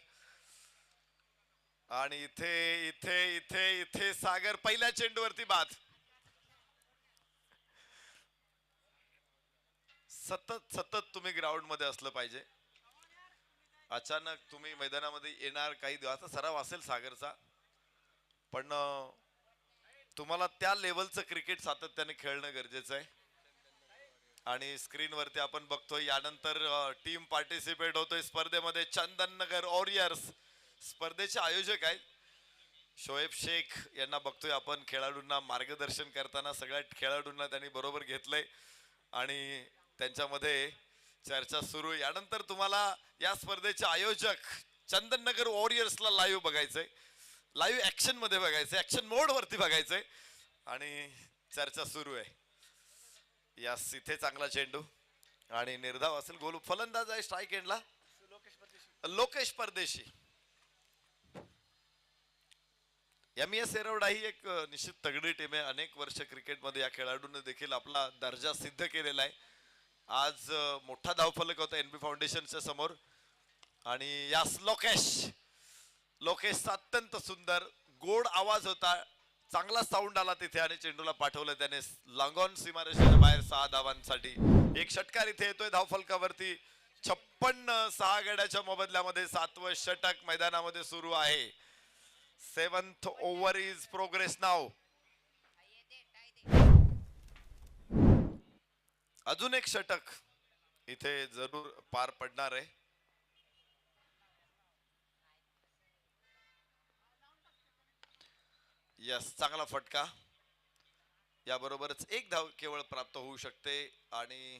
आणि इथे इथे इथे इथे सागर पहिल्या चेंडूवरती बाद. सतत सतत तुम्ही ग्राउंड मध्ये असलं पाहिजे. अचानक तुम्ही मैदानामध्ये येणार, काही दिवसाचा सराव असेल सागरचा, पण तुम्हाला त्या लेवलचं क्रिकेट सातत्याने खेळणं गरजेचं आहे. आणि स्क्रीनवरती आपण बघतोय यानंतर टीम पार्टिसिपेट होतोय स्पर्धेमध्ये. चंदननगर वॉरियर्स स्पर्धेचे आयोजक आहेत शोएब शेख यांना बघतोय आपण. खेळाडूंना मार्गदर्शन करताना सगळ्या खेळाडूंना त्यांनी बरोबर घेतलंय आणि त्यांच्यामध्ये चर्चा सुरू. यानंतर तुम्हाला या स्पर्धेचे आयोजक चंदननगर वॉरियर्सला लाईव्ह बघायचंय, लाईव्ह ऍक्शन मध्ये बघायचंय, ऍक्शन मोड वरती बघायचंय आणि चर्चा सुरू आहे. यास इथे चांगला चेंडू आणि निर्धाव असेल. गोल फलंदाज आहे स्ट्राईक एंडला लोकेश परदेशी. एमएस एरोडा ही एक निश्चित तगडी टीम आहे. अनेक वर्ष क्रिकेटमध्ये या खेळाडूंनी देखील आपला दर्जा सिद्ध केलेला आहे. आज मोठा धावफलक होता एनबी फाउंडेशनच्या समोर आणि यास लोकेशचा अत्यंत सुंदर गोड आवाज होता, चांगला साऊंड आला तिथे आणि चेंडूला पाठवलं त्याने लांगॉन सीमारेषेच्या बाहेर 6 धावांसाठी. एक षटकार इथे येतोय धावफलकावरती. 56 6 गड्याच्या मोबदल्यामध्ये 7वं षटक मैदानामध्ये सुरू आहे. 7th over is progress now. अजून एक षटक इथे जरूर पार पडणार आहे. यस, चांगला फटका. याबरोबरच एक धाव केवळ प्राप्त होऊ शकते आणि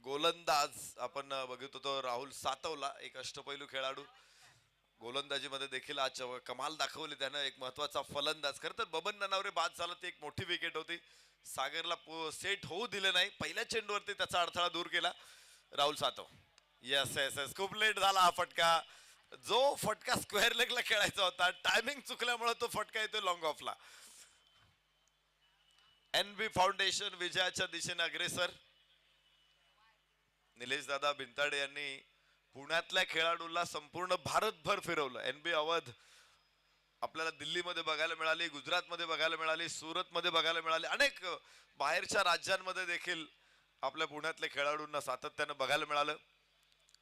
गोलंदाज आपण बघत होतो राहुल सातवला, एक अष्टपैलू खेळाडू. गोलंदाजीमध्ये देखील आज कमाल दाखवली त्यानं. एक महत्वाचा फलंदाज. खरं तर बबन ननावरे बाद झाला, ती एक मोठी विकेट होती. सागरला सेट होऊ दिले नाही. पहिल्या चेंडूवरती त्याचा अडथळा दूर केला Rahul Satav. Yes yes yes, खूप लेट झाला हा फटका. जो फटका स्क्वेअर लेगला खेळायचा होता, टायमिंग चुकल्यामुळे तो फटका येतो लॉंग ऑफला. एनबी फाउंडेशन विजयाच्या दिशेने अग्रेसर. निलेश दादा भिंताडे यांनी पुण्यातल्या खेळाडूला संपूर्ण भारतभर फिरवलं. एनबी अवध आपल्याला दिल्लीमध्ये बघायला मिळाली, गुजरातमध्ये बघायला मिळाली, सुरतमध्ये बघायला मिळाली, अनेक बाहेरच्या राज्यांमध्ये देखील आपल्या पुण्यातल्या खेळाडूंना सातत्यानं बघायला मिळालं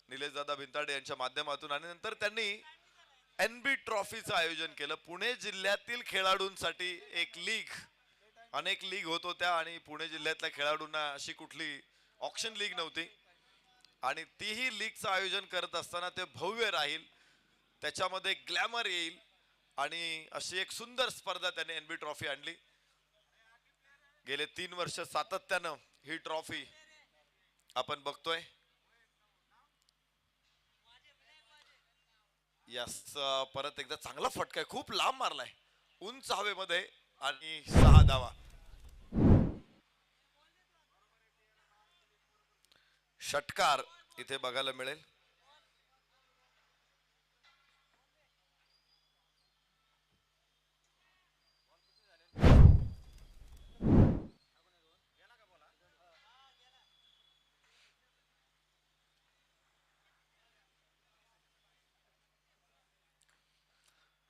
निलेश दादा भिंताडे यांच्या माध्यमातून. आणि नंतर त्यांनी एनबी ट्रॉफीचं आयोजन केलं. पुणे जिल्ह्यातील खेळाडूंसाठी एक लीग, अनेक लीग होत होत्या आणि पुणे जिल्ह्यातल्या खेळाडूंना अशी कुठली ऑक्शन लीग नव्हती आणि तीही लीगचं आयोजन करत असताना ते भव्य राहील, त्याच्यामध्ये ग्लॅमर येईल आणि अशी एक सुंदर स्पर्धा त्याने एनबी ट्रॉफी आणली. गेले 3 वर्ष सातत्यानं ही ट्रॉफी आपण बघतोय. यास परत एकदा चांगला फटका आहे, खूप लांब मारलाय, उंच हवेमध्ये आणि 6 धावा. षटकार इथे बघायला मिळेल.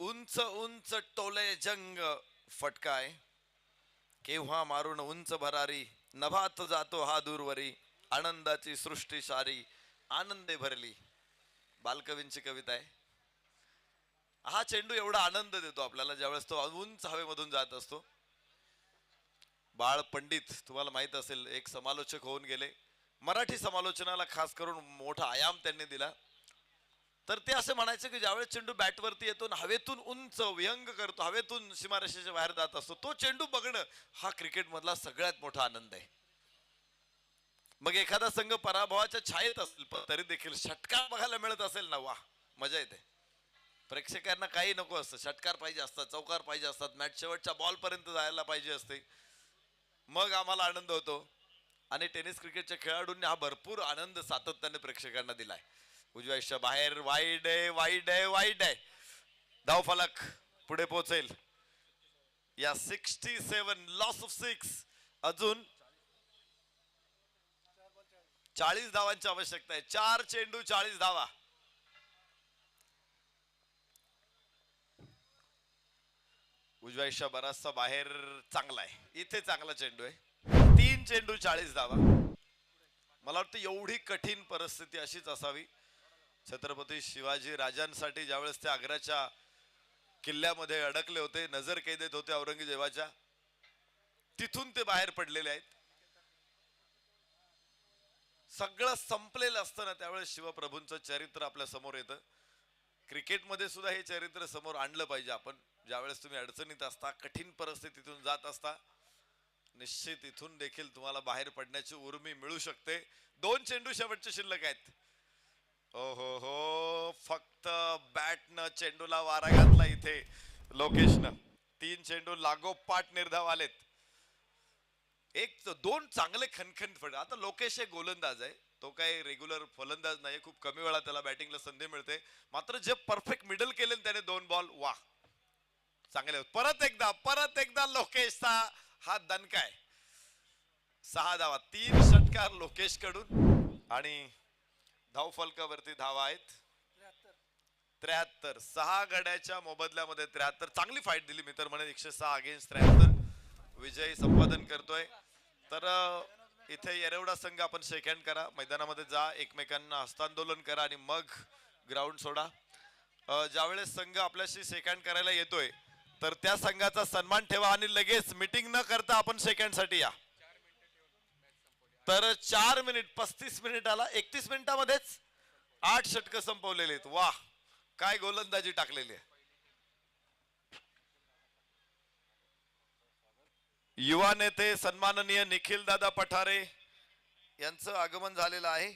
उंच उंच टोले जंग फटका आहे. केव्हा मारून उंच भरारी, नभात जातो हा दूरवरी, आनंदाची सृष्टी सारी आनंदे भरली. बालकवींची कविता आहे. हा चेंडू एवढा आनंद देतो आपल्याला ज्यावेळेस तो उंच हवेमधून जात असतो. बाळ पंडित तुम्हाला माहित असेल, एक समालोचक होऊन गेले. मराठी समालोचनाला खास करून मोठा आयाम त्यांनी दिला. तर ते असं म्हणायचं की ज्यावेळेस चेंडू बॅटवरती येतो आणि हवेतून उंच व्यंग करतो, हवेतून सीमारेषेच्या बाहेर जात असतो, तो चेंडू बघणं हा क्रिकेट मधला सगळ्यात मोठा आनंद आहे. मग एखादा संघ पराभवाच्या छायेत असेल पण तरी देखील षटकार बघायला मिळत असेल ना, वा मजा येते. प्रेक्षकांना काही नको असतं, षटकार पाहिजे असतात, चौकार पाहिजे असतात, मॅच शेवटच्या बॉल पर्यंत जायला पाहिजे असते, मग आम्हाला आनंद होतो. आणि टेनिस क्रिकेटच्या खेळाडूंनी हा भरपूर आनंद सातत्याने प्रेक्षकांना दिलाय. उजव्याच्या बाहेर वाईड आहे, वाईड आहे, वाईड आहे. धावफलक पुढे पोहोचेल. या 67 लॉस ऑफ 6. अजून 40 धावांची आवश्यकता आहे. 4 चेंडू 40 धावा. उजव्याच्या बराचसा बाहेर चांगला आहे, इथे चांगला चेंडू आहे. 3 चेंडू 40 धावा. मला वाटतं एवढी कठीण परिस्थिती अशीच असावी छत्रपती शिवाजी राजांसाठी, ज्यावेळेस ते आग्र्याच्या किल्ल्यामध्ये अडकले होते, नजर कैदेत होते औरंगजेबाच्या, तिथून ते बाहेर पडलेले आहेत. सगळं संपलेलं असताना त्यावेळेस शिवप्रभूंचं चरित्र आपल्या समोर येतं. क्रिकेटमध्ये सुद्धा हे चरित्र समोर आणलं पाहिजे आपण. ज्यावेळेस तुम्ही अडचणीत असता, कठीण परिस्थितीतून जात असता, निश्चित इथून देखील तुम्हाला बाहेर पडण्याची उर्मी मिळू शकते. 2 चेंडू शेवटचे शिल्लक आहेत. हो हो हो, फक्त बॅटनं चेंडूला वारा घातला इथे लोकेशनं. 3 चेंडू लागोपाठ निर्धाव आलेत. 1-2 चांगले खणखणीत फटके. आता लोकेश एक गोलंदाज आहे, तो काही रेग्युलर फलंदाज नाही, खूप कमी वेळा त्याला बॅटिंगला संधी मिळते. मात्र जे परफेक्ट मिडल केले त्याने 2 बॉल, वा चांगले. परत एकदा लोकेशचा हा दणका आहे. 6 धावा, 3 षटकार लोकेश कडून आणि धावफलकावरती धावा आहेत 73. 6 गड्याच्या मोबदल्यामध्ये 73. चांगली फाईट दिली मी तर म्हणे. 106 अगेन्स्ट 73 विजय संपादन करतोय. तर इथे येरवडा संघ आपण शेक हँड करा, मैदानामध्ये जा, एकमेकांना हस्तांदोलन करा आणि मग ग्राउंड सोडा. ज्यावेळेस संघ आपल्याशी शेक हँड करायला येतोय तर त्या संघाचा सन्मान ठेवा आणि लगेच मीटिंग न करता आपण शेक हँड साठी या. तर 4 मिनिट 35 मिनिटाला 31 मिनिटामध्येच 8 षटकं संपवलेली आहेत. वा, काय गोलंदाजी टाकलेली आहे. युवा नेते सन्माननीय निखिल दादा पठारे यांचं आगमन झालेलं आहे.